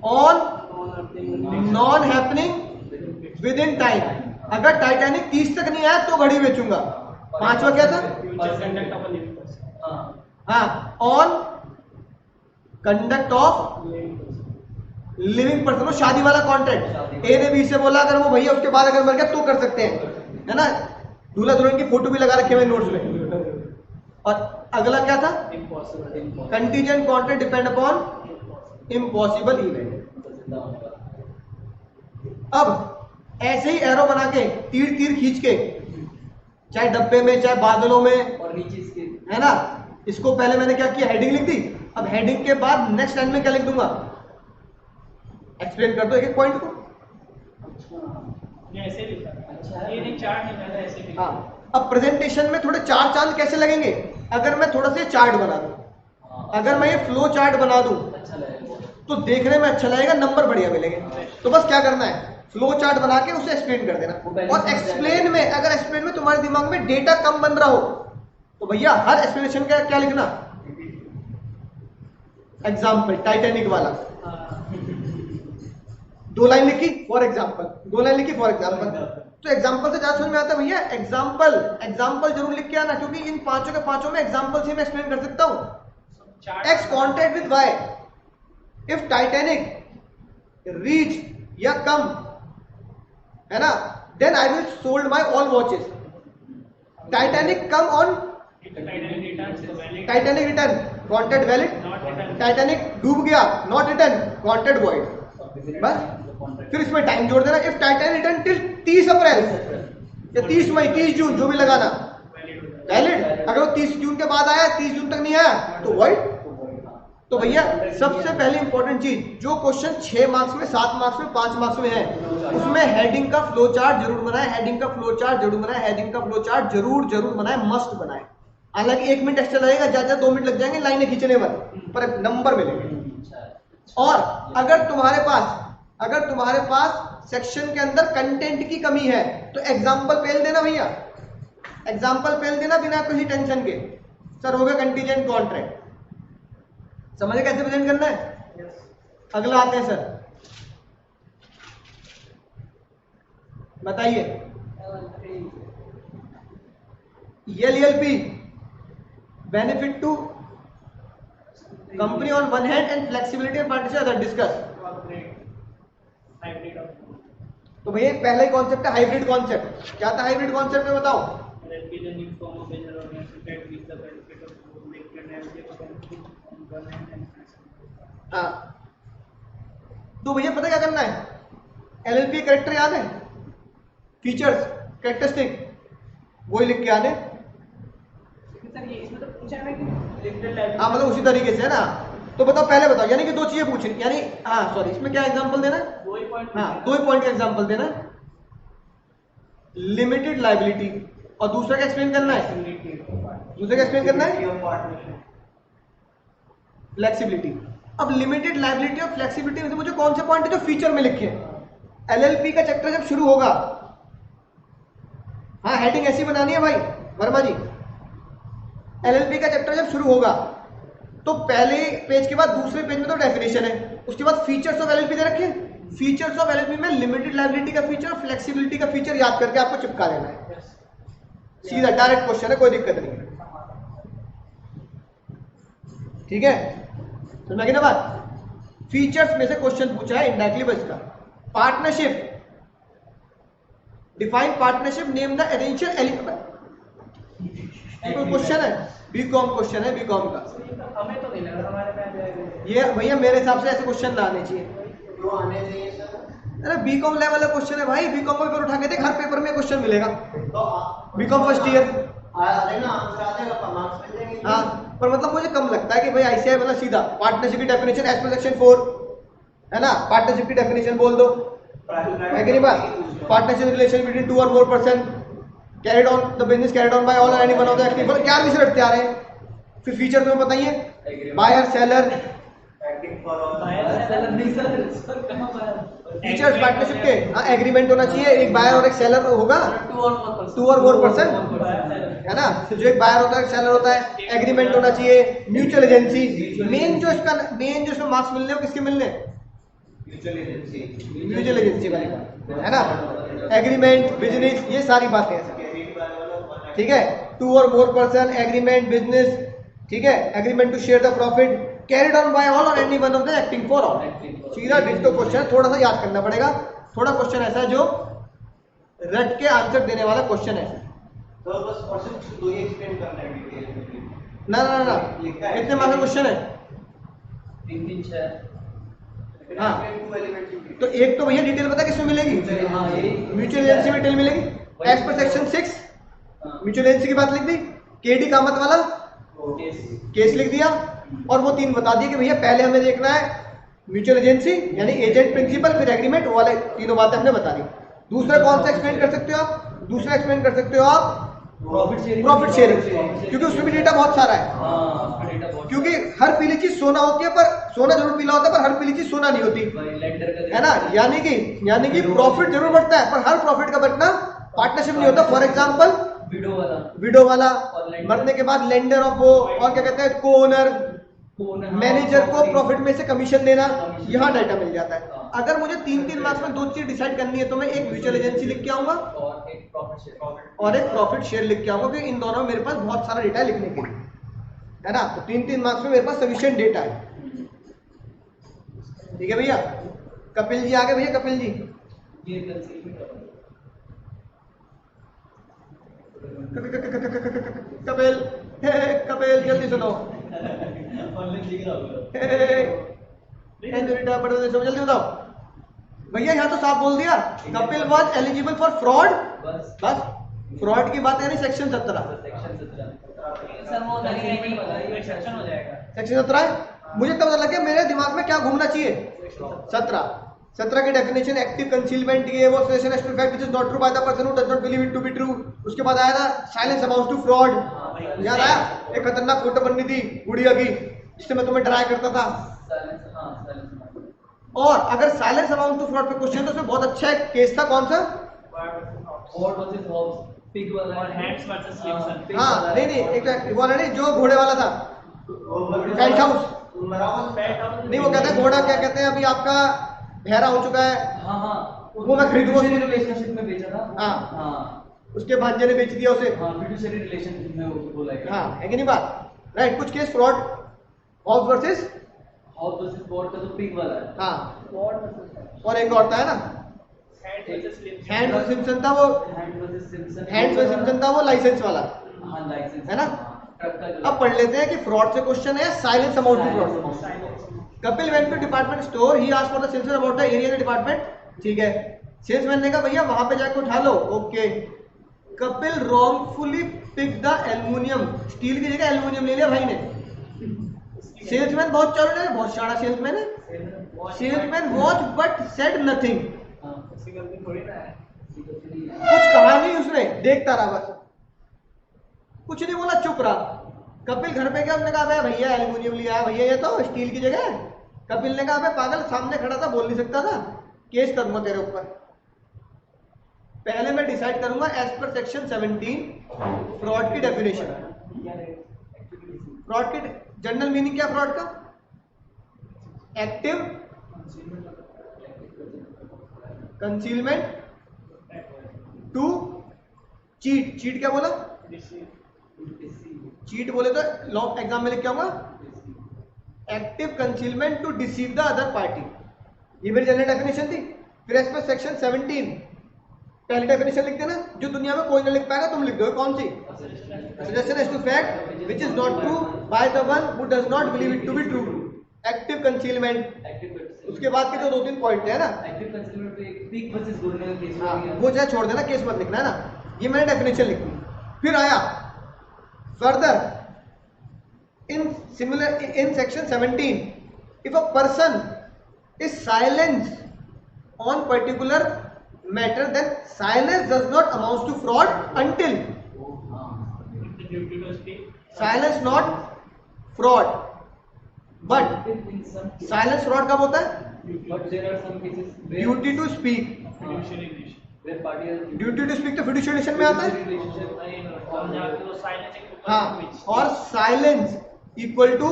On non happening within time. अगर टाइटैनिक 30 तक नहीं आया तो घड़ी बेचूंगा। पांचवा क्या था? हाँ, on conduct of living person. वो शादी वाला कॉन्ट्रैक्ट, ए ने बी से बोला अगर वो भैया उसके बाद अगर मर गया तो कर सकते हैं, है ना? दूल्हा दुल्हन की फोटो भी लगा रखे हैं नोट्स में। और अगला क्या था? Contingent contract depend upon impossible event. अब ऐसे ही एरो बना के तीर तीर खींच के, चाहे डब्बे में चाहे बादलों में, और नीचे इसके, है ना? इसको पहले मैंने क्या किया, हेडिंग लिख दी। अब हेडिंग के बाद नेक्स्ट लाइन में क्या लिख दूंगा? एक्सप्लेन कर दो एक एक पॉइंट को। ऐसे लिखा अच्छा, ये नहीं चार्ट नहीं मैंने ऐसे लिखा। हाँ, अब प्रेजेंटेशन में थोड़े चार चांद कैसे लगेंगे? अगर मैं थोड़ा सा चार्ट बना दूं, अगर मैं ये फ्लो चार्ट बना दूं अच्छा लगेगा तो देखने में अच्छा लगेगा, नंबर बढ़िया मिलेंगे। तो बस क्या करना है, फ्लो चार्ट बना के उसे एक्सप्लेन कर देना। और एक्सप्लेन में, अगर एक्सप्लेन में तुम्हारे दिमाग में डेटा कम बन रहा हो तो भैया हर एक्सप्लेनेशन का क्या लिखना? एग्जाम्पल, टाइटैनिक वाला 2 लाइन लिखी फॉर एग्जाम्पल, 2 लाइन लिखी फॉर एग्जाम्पल। तो एग्जाम्पल से ज्यादा समझ में आता है भैया, एग्जाम्पल एग्जाम्पल जरूर लिख के आना, क्योंकि इन पांचों के पांचों में एग्जाम्पल से मैं एक्सप्लेन कर सकता हूं। X contact with Y, if Titanic reach या कम, है ना, then I will sold my all watches. Titanic come on, Titanic return, contract valid. Titanic डूब गया, नॉट रिटर्न, कॉन्ट्रैक्ट वॉइड। बस फिर इसमें टाइम जोड़ देना, इफ टाइटैनिक रिटर्न टिल 30 अप्रैल या 30 मई, 30 जून, जो भी लगाना वैलिड। अगर वो 30 जून के बाद आया, 30 जून तक नहीं आया तो वॉइड। तो भैया सबसे पहले इंपॉर्टेंट चीज, जो क्वेश्चन 6 मार्क्स में, 7 मार्क्स में, 5 मार्क्स में है, उसमें हेडिंग का फ्लो चार्ट जरूर बनाए, हेडिंग का फ्लो चार्ट जरूर बनाए, हेडिंग का फ्लो चार्ट जरूर जरूर बनाए, मस्ट बनाए। हालांकि 1 मिनट एक्स्ट्रा लगेगा, ज्यादा 2 मिनट लग जाएंगे लाइनें खींचने में, पर नंबर मिलेंगे। और अगर तुम्हारे पास सेक्शन के अंदर कंटेंट की कमी है तो एग्जाम्पल पेल देना भैया, एग्जाम्पल पेल देना बिना किसी टेंशन के। सर हो गया कंटीजेंट कॉन्ट्रैक्ट, समझे कैसे प्रेजेंट करना है? अगला आते हैं सर, बताइए। LLP, benefit to company on one hand and flexibility and participation other, discuss. तो भैया पहला ही कॉन्सेप्ट है हाइब्रिड कॉन्सेप्ट। क्या था हाइब्रिड कॉन्सेप्ट में बताओ? हाँ, तो भैया पता क्या करना है? LLP कैरेक्टर याद है, फीचर्स, कैरेक्टरिस्टिक, वही लिख के आने। पूछा है ना कि लिमिटेड लाइफ। हाँ मतलब उसी तरीके से है ना। तो बताओ पहले बताओ, यानी कि दो चीजें पूछनी, यानी हाँ सॉरी इसमें क्या एग्जांपल देना है? दो ही पॉइंट। हाँ दो ही पॉइंट का एग्जांपल देना है, लिमिटेड लाइबिलिटी और दूसरा क्या एक्सप्लेन करना है? दूसरा क्या एक्सप्लेन करना है? फ्लेक्सिबिलिटी। अब लिमिटेड लाइबिलिटी और फ्लेक्सिबिलिटी में से मुझे कौन से पॉइंट है जो फीचर में लिखे हैं? एलएलपी का चैप्टर जब शुरू होगा, हाँ हेडिंग ऐसी बनानी है भाई वर्मा जी, एलएलपी का चैप्टर जब शुरू होगा तो पहले पेज के बाद दूसरे पेज में तो डेफिनेशन है, उसके बाद फीचर्स ऑफ एलएलपी दे रखे हैं। फीचर्स ऑफ एलएलपी में लिमिटेड लाइबिलिटी का फीचर और फ्लेक्सिबिलिटी का फीचर याद करके आपको चिपका देना है, सीधा डायरेक्ट क्वेश्चन है, कोई दिक्कत नहीं है। ठीक है, समझ गए ना बात? फीचर्स में से क्वेश्चन पूछा है इनडायरेक्टली बस का। Partnership, define partnership, name the essential element. Question है बीकॉम, क्वेश्चन है बीकॉम का। हमें तो नहीं लग रहा हमारे में आ जाएगा ये भैया मेरे हिसाब से ऐसे क्वेश्चन ना आने चाहिए। जो आने चाहिए सर, अरे बीकॉम लेवल का क्वेश्चन है भाई, बीकॉम का पेपर उठा के देख, हर पेपर में क्वेश्चन मिलेगा। तो बीकॉम फर्स्ट ईयर आएगा आंसर आ जाएगा, मार्क्स मिल जाएंगे। हाँ, पर मतलब मुझे कम लगता है कि भाई आईसीआई मतलब सीधा पार्टनरशिप की डेफिनेशन एज पर सेक्शन 4 है ना, पार्टनरशिप की डेफिनेशन बोल दो, है कि नहीं बात? पार्टनरशिप रिलेशन बिटवीन 2 और 4 person carried on the business carried on by all or any one of the active. क्या विषय रटते आ रहे हैं? फिर फीचर तुम्हें बताइए, बायर सेलर, फीचर्स पार्टनरशिप के, हाँ एग्रीमेंट होना चाहिए, एक बायर और एक सेलर होगा, 2 और 4 पर्सन है ना। जो एक बायर होता है एक सेलर होता है, एग्रीमेंट होना चाहिए, म्यूचुअल एजेंसी। मेन जो इसमें मार्क्स मिलने हो किसके मिलने? म्यूचुअल एजेंसी वाली बात है ना, एग्रीमेंट, बिजनेस, ये सारी बातें हैं। ठीक है, 2 और 4 पर्सन, एग्रीमेंट, बिजनेस, ठीक है, agreement to share the profit, carried on by all or any one of the acting for all. सीधा डिजिटल क्वेश्चन, थोड़ा सा याद करना पड़ेगा, थोड़ा क्वेश्चन ऐसा है जो रट के आंसर देने वाला क्वेश्चन है। तो बस क्वेश्चन दो ही एक्सप्लेन करना है डिटेल में। ना ना ना, कितने मार्क्स का क्वेश्चन है? 3 3 6। हाँ, तो एक तो भैया डिटेल पता किसमें मिलेगी? म्यूचुअल एजेंसी में डिटेल मिलेगी, as per section 6 mutual agency की बात लिख दी, केडी कामत वाला केस लिख दिया, और वो 3 बता दिए कि भैया पहले हमें देखना है म्यूचुअल एजेंसी यानी एजेंट प्रिंसिपल, फिर एग्रीमेंट, वो वाले तीनों बातें हमने बता दी। दूसरा कौन सा एक्सप्लेन कर सकते हो आप? दूसरा एक्सप्लेन कर सकते हो आप प्रॉफिट शेयरिंग, क्योंकि उसमें भी डेटा बहुत सारा है। क्योंकि हर पीली चीज सोना होती है, पर सोना जरूर पीला होता है, पर हर पीली चीज सोना नहीं होती है ना। यानी कि प्रॉफिट जरूर बढ़ता है, पर हर प्रॉफिट का बढ़ना पार्टनरशिप नहीं होता। फॉर एग्जांपल विडो वाला, मरने के बाद लेंडर ऑफ वो, और क्या कहते हैं को ओनर, मैनेजर को प्रॉफिट में से कमीशन देना, यहाँ डाटा मिल जाता है। अगर मुझे 3 मार्क्स में 2 चीज डिसाइड करनी है तो मैं एक म्यूचुअल एजेंसी लिख के आऊंगा और एक प्रॉफिट शेयर लिख के आऊंगा, क्योंकि इन दोनों में मेरे पास बहुत सारा डेटा लिखने के लिए है ना। तो 3 मार्क्स में मेरे पास सफिशिएंट डेटा है। ठीक है भैया, कपिल जी आगे, भैया कपिल जी। कपिल जल्दी सुनो, जल्दी बताओ भैया। यहाँ तो साफ बोल दिया, Kapil was eligible for fraud, बस फ्रॉड की बात है नहीं, सेक्शन 17 सेक्शन हो जाएगा। सेक्शन 17 है। मुझे तब पता लग गया मेरे दिमाग में क्या घूमना चाहिए। 17 की डेफिनेशन, एक्टिव कंसीलमेंट, ये वो situation expect which is not true by the person who does not believe it to be true. उसके बाद आया था साइलेंस अमाउंट्स टू फ्रॉड, याद आया? एक खतरनाक फोटो बननी थी गुड़िया की जिससे मैं तुम्हें डराया करता था। और अगर साइलेंस अमाउंट टू फ्रॉड पे क्वेश्चन तो उसमें बहुत अच्छा एक केस था, कौन सा? हाँ नहीं एक वो नहीं जो घोड़े वाला था, पेंट हाउस नहीं, वो कहते हैं घोड़ा क्या कहते हैं, अभी आपका बहरा हो चुका है, वो मैं खरीदूंगा, रिलेशनशिप में बेचा था। हाँ उसके भांजे ने बेच दिया उसे। फिडुशियरी रिलेशनशिप में वो बोला है। हाँ है कि नहीं बात? राइट, कुछ case fraud, house versus board का तो पिग वाला है। हाँ, और एक और था है ना, हैंड वर्सेस सिम्पसन था वो, हैंड वर्सेस सिम्पसन था वो लाइसेंस वाला, है ना। अब पढ़ लेते हैं कि फ्रॉड से क्वेश्चन है silence amount to fraud. Kapil went to department store, he asked for the salesman about the area in the department. ठीक है, सेल्समैन ने कहा भैया वहां पे जाके उठा लो, okay. Kapil wrongfully picked the aluminium, steel की जगह एल्युमिनियम ले लिया भाई ने। सेल्समैन बहुत चालू है, बहुत सारा सेल्समैन है। Salesman watch but said nothing, उसकी गलती थोड़ी ना है। कुछ कहा नहीं उसने, देखता रहा बस, कुछ नहीं बोला, चुप रहा। कपिल घर पे गया, उसने कहा भाई भैया एल्युमिनियम लिया है भैया, ये तो स्टील की जगह है। कपिल ने कहा पागल, सामने खड़ा था, बोल नहीं सकता था, केस करूंगा तेरे ऊपर। पहले मैं डिसाइड करूंगा एज पर सेक्शन 17 फ्रॉड की डेफिनेशन। फ्रॉड की जनरल मीनिंग क्या फ्रॉड का? Active concealment to cheat. Cheat क्या बोला? चीट बोले तो लॉ एग्जाम में लिख के आऊंगा, active concealment to deceive the other party. ये मेरी जनरल डेफिनेशन थी। फिर एज पर सेक्शन 17 पहली डेफिनेशन लिख देना, जो दुनिया में कोई ना लिख पाएगा, तुम लिख दो। कौन सी? Suggestion as to fact which is not true by the one who does not believe it to be true. Active concealment, उसके बाद के जो 2-3 पॉइंट है ना, एक्टिव कंसीलमेंट पे एक पीक वर्सेस गोल्डन केस हो हाँ, गया। वो चाहे छोड़ देना, केस मत लिखना है ना। ये मैंने डेफिनेशन लिखी। फिर आया further in similar in section 17 if a person is silence on particular matter then silence does not amount to fraud until silence not fraud. But silence fraud कब होता है? Duty to speak. Duty to speak तो fiducial में आता है। हाँ, और silence equal to,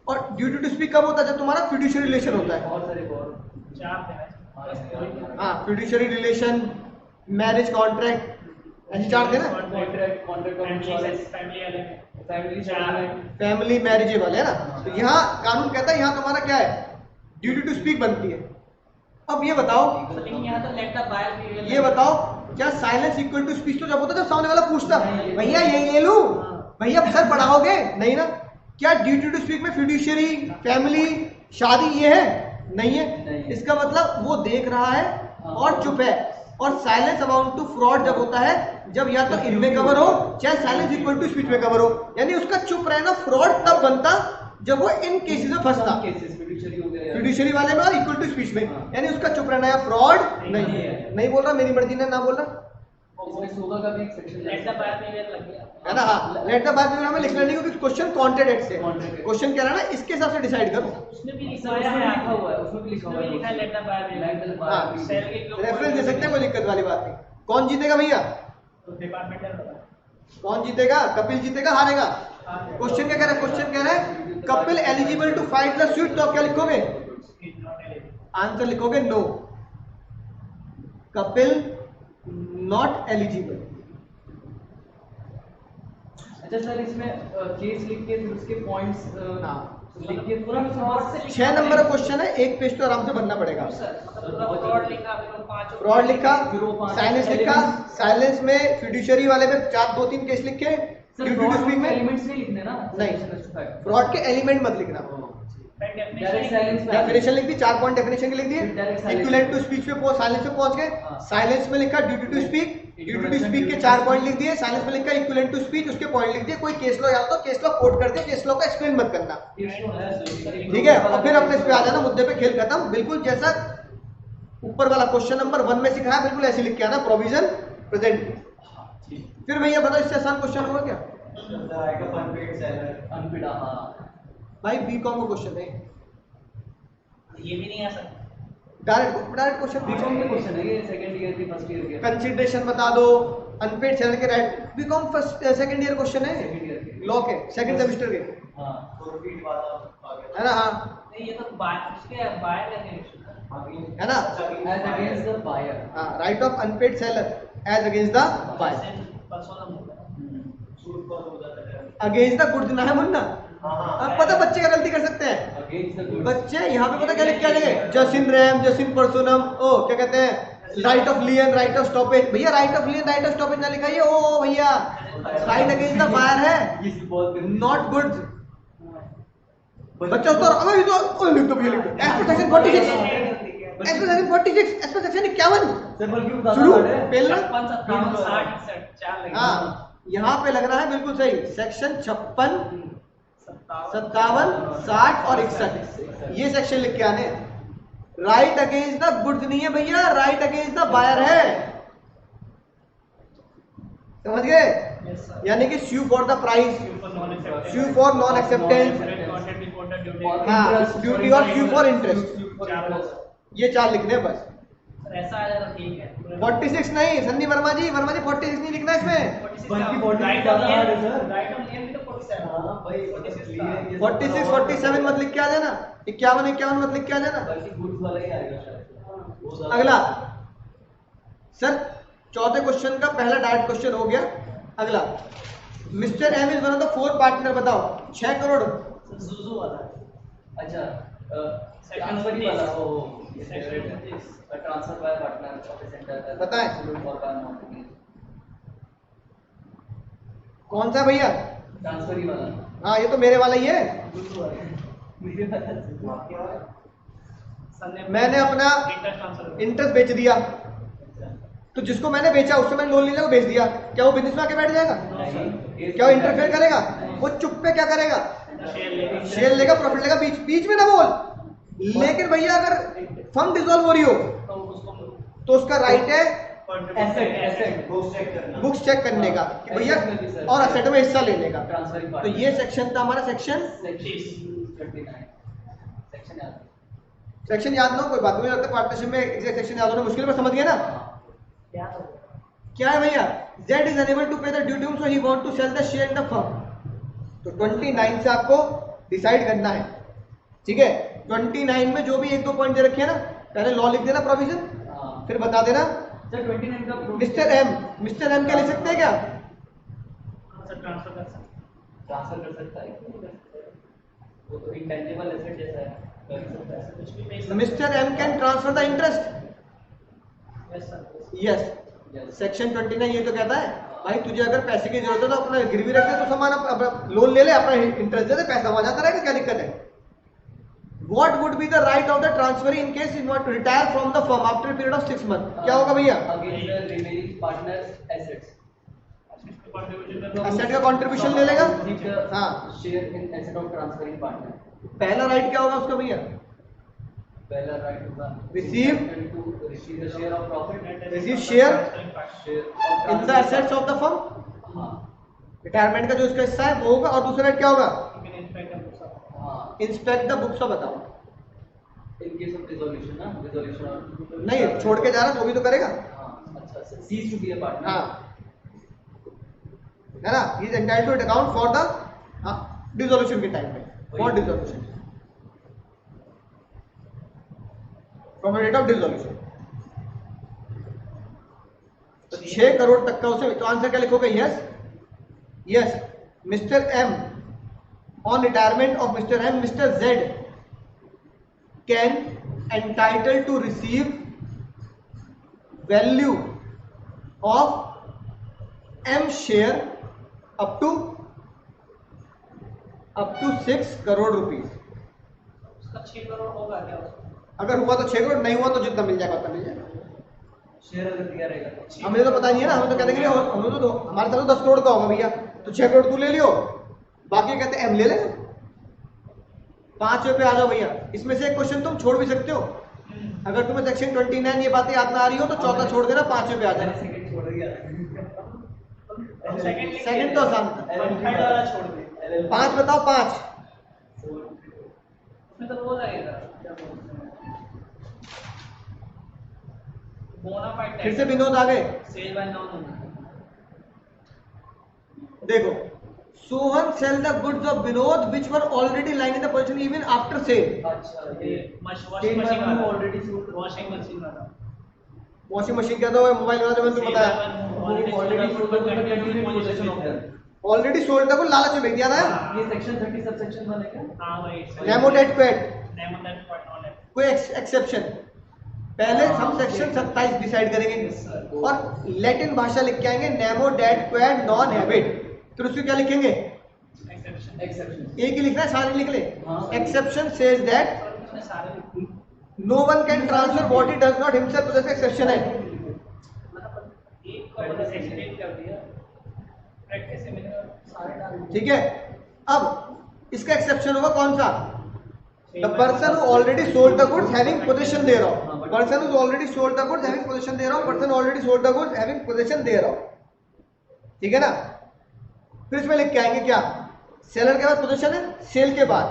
और ड्यूटी टू स्पीक कब होता है? जब तुम्हारा फिड्यूशियल रिलेशन होता है। बहुत सारे हाँ, फिड्यूशियल रिलेशन, मैरिज कॉन्ट्रैक्ट, ऐसे 4 थे ना। फैमिली मैरिज वाले है ना। तो यहाँ कानून कहता है, यहाँ तुम्हारा क्या है? ड्यूटी टू स्पीक बनती है। अब ये बताओ, ये बताओ, क्या साइलेंस इक्वल टू स्पीच तो जब होता है जब सामने वाला पूछता भैया ये ले लूं, भैया सर पढ़ाओगे? नहीं ना। क्या ड्यूटी टू स्पीक में फिड्यूशियरी, फैमिली, शादी ये है? नहीं है। इसका मतलब वो देख रहा है और चुप है। और साइलेंस अमाउंट टू फ्रॉड जब होता है जब या तो इनमें कवर हो चाहे साइलेंस इक्वल टू स्पीच में कवर हो। यानी उसका चुप रहना फ्रॉड तब बनता जब वो इन केसेस में फंसता, फिड्यूशियरी वाले में और इक्वल टू स्पीच में। यानी उसका चुप रहना या फ्रॉड नहीं है। नहीं बोल रहा, मेरी मर्जी ना बोल रहा है ना। हाँ, लेट द बात में लिख लेनी, क्योंकि क्वेश्चन कॉन्ट्रडिक्ट से क्वेश्चन क्या रहना इसके हिसाब से डिसाइड करो। रेफरेंस दे सकते हैं, कोई दिक्कत वाली बात नहीं। कौन जीतेगा भैया? कौन जीतेगा? कपिल जीतेगा, हारेगा? क्वेश्चन क्या कह रहा है? क्वेश्चन कह रहा है Kapil eligible to fight the suit, तो क्या लिखोगे? आंसर लिखोगे नो, कपिल नॉट एलिजिबल। अच्छा सर, इसमें केस लिख के फिर उसके पॉइंट्स लिख के पूरा 6 नंबर का क्वेश्चन है, एक पेज तो आराम से बनना पड़ेगा। फ्रॉड लिखा, साइलेंस लिखा, साइलेंस में फिड्यूशियरी वाले में 2-3 केस लिखे, ड्यूटी टू स्पीक में एलिमेंट्स नहीं लिखने ना। नहीं, फ्रॉड के एलिमेंट मत लिखना। डेफिनेशन लिख दी, 4 पॉइंट डेफिनेशन के लिख दिए। इक्विवेलेंट टू स्पीच पे पहुंच, साइलेंस पे पहुंच गए। साइलेंस में लिखा duty to speak, duty to speak के 4 पॉइंट लिख दिए। साइलेंस में लिखा इक्विवेलेंट टू स्पीच, उसके पॉइंट लिख दिए। कोई केस लॉ याद तो केस लॉ कोट कर दे, केस लॉ का एक्सप्लेन मत करना, ठीक है? और फिर अपने इस पे आ जाना, मुद्दे पे खेल खत्म। बिल्कुल जैसा ऊपर वाला क्वेश्चन नंबर 1 में सिखाया, बिल्कुल ऐसे लिख के आना, प्रोविजन प्रेजेंट। फिर भैया बताओ, इससे आसान क्वेश्चन होगा क्या? भाई बीकॉम का क्वेश्चन है ये भी नहीं आ सकता। Direct question. बीकॉम के क्वेश्चन है ये, सेकंड ईयर के फर्स्ट ईयर के। कंसीडरेशन बता दो, अनपेड सैलरी के right. BCom first second year question है, लॉ के सेकंड सेमेस्टर के, हां है ना? हाँ, नहीं ये तो उसके बाय है ना? As against the buyer. हाँ, right of unpaid seller as against the buyer, against the goods ना है मुन्ना। अब पता बच्चे क्या गलती कर सकते हैं बच्चे, यहाँ पे पता क्या लिख के आएंगे? जसिन रैम, जसिन परसोनम, ओ क्या कहते हैं, right of lien, right of stoppage. भैया right of lien, right of stoppage ना लिखाइए। ओ भैया, राइट अगेंस्ट द बायर है, नॉट गुड। बच्चा तो अबे ये तो लिख दो भैया, लिख दो। Expectation 46 section 46 as per section 51 sir बल्कि वो शुरू ज्यादा है। पहले 56, 57, 60, 61, 4 लगे। हाँ यहाँ पे लग रहा है बिल्कुल सही सेक्शन 56 57 60 और 61 ये सेक्शन लिख के आने राइट अगेंस्ट द गुड्स नहीं है भैया राइट अगेंस्ट द बायर है समझ गए Yes, sir. यानी कि sue for the price Sue for non-acceptance. sue for non acceptance Separate content reported duty. हाँ, Interest, duty और sue for interest चार लोग। ये 4 लिखने हैं बस सर, ऐसा आ जाता ठीक है। 46 नहीं संदीप वर्मा जी 46 नहीं लिखना इसमें 46 बल्कि का- 46 right ज्यादा on hard है, end- sir. right on end भी तो 47 हाँ भाई 46 ये- का। ये 46 47 मत लिख के आ जाना 51 51 मत लिख के आ जाना बल्कि गुड्स वाला ही आएगा शायद वो ज्यादा- अगला सर चौथे क्वेश्चन का पहला डायरेक्ट क्वेश्चन हो गया अगला mister M is one of the 4 partner बताओ 6 करोड़ Zuzu वाला। अच्छा Section ट्रांसफर ही 30 वाला वो Section 30 transfer by partner of centre बताएं। ट्रांसफर कौन सा भैया ही वाला हाँ ये तो मेरे वाला ही है मेरे वाला संदीप मैंने अपना इंटर ट्रांसफर इंटरेस्ट बेच दिया तो जिसको मैंने बेचा उससे मैंने लोन लिया वो बेच दिया क्या वो बिजनेस में आके बैठ जाएगा क्या वो इंटरफेयर करेगा वो चुप पे क्या करेगा शेयर लेगा शेयर लेगा प्रॉफिट लेगा बीच बीच में ना बोल लेकिन भैया अगर फर्म डिसॉल्व हो रही हो तो उसको तो उसका राइट है एसेट एसेट बुक्स चेक करना बुक्स चेक करने का कि भैया Asset में भी सर। और असेट में हिस्सा लेने का ट्रांसफरिंग तो ये सेक्शन था हमारा सेक्शन सेक्शन याद ना हो, कोई बात नहीं लगता पार्टनरशिप में एग्जैक्ट सेक्शन याद होना मुश्किल पर समझ गए ना क्या है भैया Z is unable to pay the due to him so he want to sell the share in the firm तो 29 से आपको डिसाइड करना है ठीक है 29 में जो भी एक दो पॉइंट दे रखे हैं ना पहले लॉ लिख देना प्रोविजन फिर बता देना सर 29 का मिस्टर एम क्या लिख सकते हैं क्या सर ट्रांसफर कर सकते ट्रांसफर कर सकता है वो तो इंटेंजिबल एसेट जैसा है कर सकता है कुछ भी बेच mister M can transfer the interest yes sir yes section 29 ये तो कहता है भाई तुझे अगर पैसे की जरूरत है तो अपना गिरवी रख दे तो सामान लोन ले ले अपना इंटरेस्ट दे दे पैसा वहां जाता रहेगा क्या दिक्कत है What would be the right of the transferee in case he want to retire from the firm after a period of 6 months? क्या होगा भैया? Against the remaining partners assets Asset का contribution ले लेगा? हाँ। Share in asset of transferring partner पहला right क्या होगा उसका भैया? पहला राइट होगा Receive to receive the share of profit receive share share in the assets of the firm. हां रिटायरमेंट का जो इसका हिस्सा है वो होगा और दूसरा राइट क्या होगा? हां इंस्पेक्ट द बुक्स ऑफ बताओ। इन केस ऑफ डिसोल्यूशन ना डिसोल्यूशन और नहीं छोड़ के जा रहा तो भी तो करेगा। हां अच्छा cease to be a partner हाँ है ना he is entitled to account for the dissolution के टाइम पे for dissolution from the date of dissolution तो 6 करोड़ तक का उसे तो आंसर क्या लिखोगे yes yes mister M on retirement of mister M mister Z can entitle to receive value of M share up to 6 crore rupees उसका 6 करोड़ होगा क्या उसको? अगर हुआ तो 6 करोड़ नहीं हुआ तो जितना मिल जाएगा उतना मिल जाएगा शेयर अगर दिया रहेगा तो हमें तो पता नहीं है ना हमें तो कहते हैं कि हमें तो हमारे साथ तो 10 करोड़ का होगा भैया तो 6 करोड़ तू ले लियो बाकी कहते हैं एम ले लेगा 5 पे आ जाओ भैया इसमें से एक क्वेश्चन तुम छोड़ भी सकते हो अगर तुम्हें सेक्शन 29 ये बातें याद ना आ रही हो तो चौथा छोड़ देना 5 पे आ जाना सेकंड छोड़ दिया सेकंड तो आसान था थर्ड वाला छोड़ दे 5 बताओ 5 उसमें तो वो लगेगा क्या बोलते हैं बोनाफाइड फिर से विनोद आ गए सेल बाय नॉन देखो Sohan sell the goods of Vinod which were already lying in the possession even after sale अच्छा ये वॉशिंग मशीन वाला ऑलरेडी सूट वॉशिंग मशीन वाला वॉशिंग मशीन क्या था मोबाइल वाला जो मैंने तुम्हें बताया ऑलरेडी सूट पर continue possession of that already sold था को लालच में बेच दिया था ये सेक्शन 30 सबसेक्शन वाले क्या हां वही नेमोडेट क्वेट नेमोडेट क्वेट नॉन है कोई एक्सेप्शन पहले हम सेक्शन 27 डिसाइड करेंगे और लैटिन भाषा लिख के आएंगे नेमोडेट क्वेट नॉन हैबिट फिर उसको क्या लिखेंगे एक्सेप्शन एक्सेप्शन एक ही लिखना है सारे लिख ले हाँ। एक्सेप्शन सेज दैट उसमें सारे no one can transfer what he does not himself possess का एक्सेप्शन है। मतलब एक का बड़ा एक्सप्लेन कर दिया, प्रैक्टिस से मैंने सारे डाल दिए। ठीक है, अब इसका एक्सेप्शन होगा कौन सा? The person who already sold the goods having possession thereof, person who already sold the goods having possession thereof, person already sold the goods having possession thereof. ठीक है ना? फिर इसमें लिख के आएंगे क्या? सेलर के बाद पोजीशन है, सेल के बाद,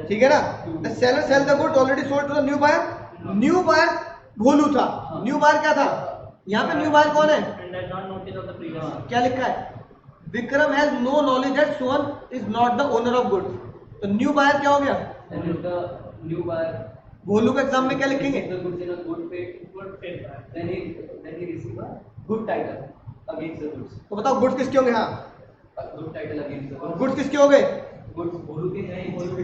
ठीक है ना? The seller sell the goods already sold to the new buyer, new buyer Bholu था, न्यू बायर क्या था? यहाँ पे न्यू बायर कौन है? And does not notice of the previous. क्या लिखा है? Vikram has no knowledge that Sohan is not the owner of goods. तो न्यू बायर क्या हो गया? न्यू बायर भोलू के एग्जाम में क्या लिखेंगे? Good faith. then he receive a good title against the goods. तो बताओ गुड्स किसके होंगे? हाँ, A good title against the goods. Goods किसके हो गए? Goods बोलू के नहीं, बोलू के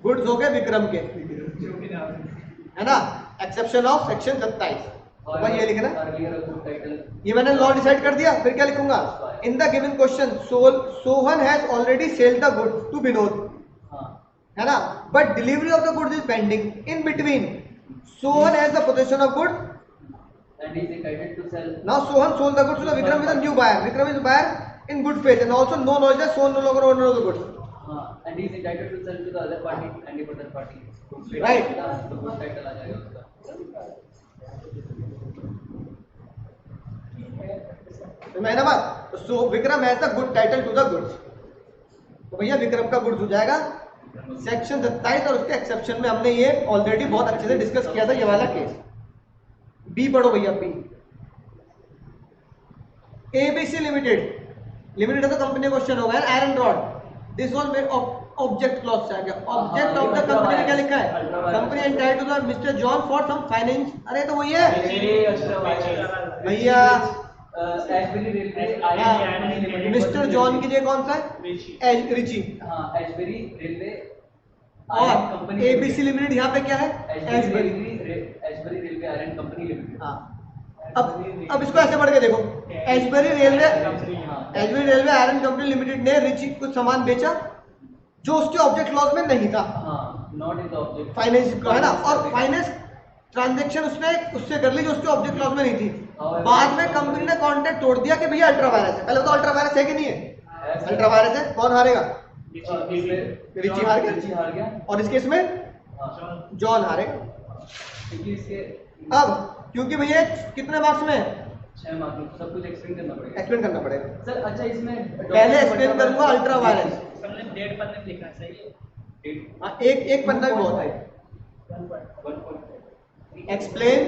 गुड्स हो गए विक्रम के, जो कि नाम है ना? Exception of section 27। भाई ये लिखना, earlier a good title. ये मैंने लॉ डिसाइड कर दिया। फिर क्या लिखूंगा? In the given question Sohan has already sold the goods to Vinod, हाँ, है ना? But delivery of the goods is pending. In between Sohan has the possession of goods. and he is entitled to sell. Now Sohan sold the goods to the Vikram with a new buyer. Vikram is buyer in good faith and also no knowledge that Sohan no longer owner of the goods. And he is entitled to sell to the other party and the other party. Right. तो good title आ जाएगा उसका. तो मैं ना बात, so Vikram has the good title to the goods. तो भैया विक्रम का गुड्स हो जाएगा सेक्शन 27। और उसके एक्सेप्शन में हमने ये ऑलरेडी बहुत अच्छे से डिस्कस किया था, ये वाला केस। बी पढ़ो भैया, बी। एबीसी लिमिटेड, लिमिटेड तो कंपनी क्वेश्चन होगा यार। Iron rod, this was made object clause से आ गया। ऑब्जेक्ट ऑफ द कंपनी में क्या लिखा है? Company entitled to the mister John for some finance. अरे तो वही है भैया, Ashbury railway iron limited. Mister John के लिए कौन सा है? रिची। हाँ, एशबरी रेलवे और एबीसी लिमिटेड यहाँ पे क्या है? Ashbury. Ashbury railway iron company limited. हाँ, अब इसको ऐसे पढ़ के देखो। Ashbury railway iron company limited ने रिची कुछ सामान बेचा जो उसके ऑब्जेक्ट क्लॉज में नहीं था, not in the object finance है ना? और फाइनेंस ट्रांजैक्शन उसने उससे कर ली जो उसके ऑब्जेक्ट क्लॉज में नहीं थी। बाद में कंपनी ने कॉन्ट्रैक्ट तोड़ दिया कि भैया अल्ट्रा वायरस है। पहले तो अल्ट्रा वायरस है कि नहीं है? अल्ट्रा वायरस है, कौन हारेगा? रिची हार गया। और इस केस में जॉन हारेगा। क्योंकि इसके अब क्योंकि भैया कितने मार्क्स में है? 6 मार्क्स में सब कुछ एक्सप्लेन करना पड़ेगा। एक्सप्लेन करना पड़ेगा सर। अच्छा, इसमें पहले एक्सप्लेन करूंगा अल्ट्रा वायरस। हमने डेट पन्ने में लिखा है, सही है? हाँ, एक पन्ना भी बहुत है। 1.5 एक्सप्लेन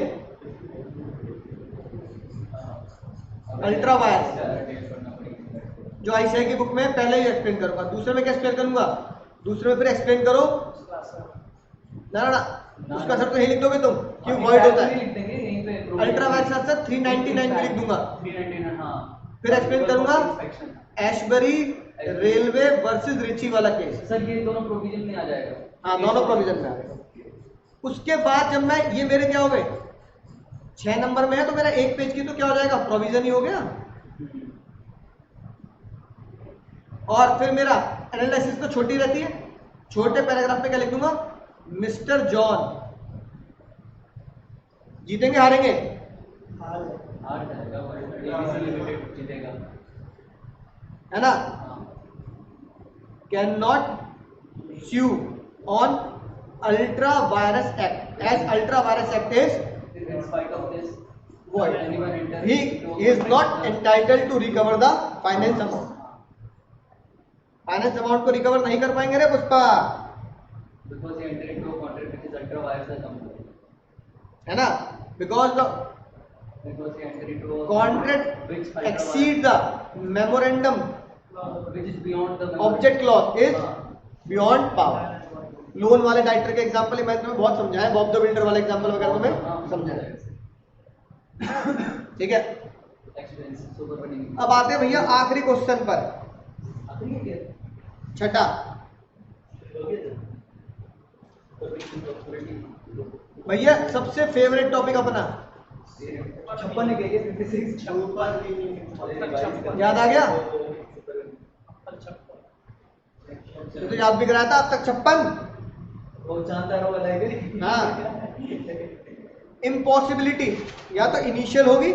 अल्ट्रा वायरस जो आईसीआई की बुक में पहले ही एक्सप्लेन करूंगा। दूसरे में क्या एक्सप्लेन करूंगा? दूसरे में फिर एक्सप्लेन करो ना, उसका सर तो यही लिख दोगे तुम, क्यों वर्ड होता है? लिख देंगे यहीं पे। अल्ट्रा वायरस साथ साथ 399 लिख दूंगा। 399, हाँ। फिर एक्सप्लेन करूंगा एशबरी रेलवे वर्सेस रिची वाला केस। सर ये दोनों प्रोविजन में आ जाएगा। हाँ, दोनों प्रोविजन में आ जाएगा। उसके बाद जब मैं ये मेरे क्या हो गए 6 नंबर में है, तो मेरा एक पेज की तो क्या हो जाएगा? प्रोविजन ही हो गया। और फिर मेरा एनालिसिस तो छोटी रहती है, छोटे पैराग्राफ में क्या लिख दूंगा? मिस्टर जॉन जीतेंगे हारेंगे? हार जाएगा और एबीसी लिमिटेड जीतेगा, है ना? हाँ। Can not sue on ultra virus act as ultra virus act is In spite of this, void. anyone enter He into is not entitled to recover the finance amount. Finance amount को recover नहीं कर पाएंगे रे Pushpa, because he entered into a contract which is ultra virus company. है ना? Because the Because he entered into a contract which ultra exceed the memorandum virus, which is beyond the object clause is हाँ। beyond power. Loan वाले director के example मैंने तुम्हें बहुत समझाया, Bob the builder वाला एग्जांपल वगैरह तुम्हें समझाया। ठीक है, Experience super बनेगी। अब आते हैं भैया आखिरी क्वेश्चन पर, आखिरी क्या? छठा। भैया सबसे फेवरेट टॉपिक अपना 56 है क्या? 56 याद आ गया? ये तो याद भी कराया था अब तक 56। वो जानता रहो लाइक हाँ। इम्पॉसिबिलिटी या तो इनिशियल होगी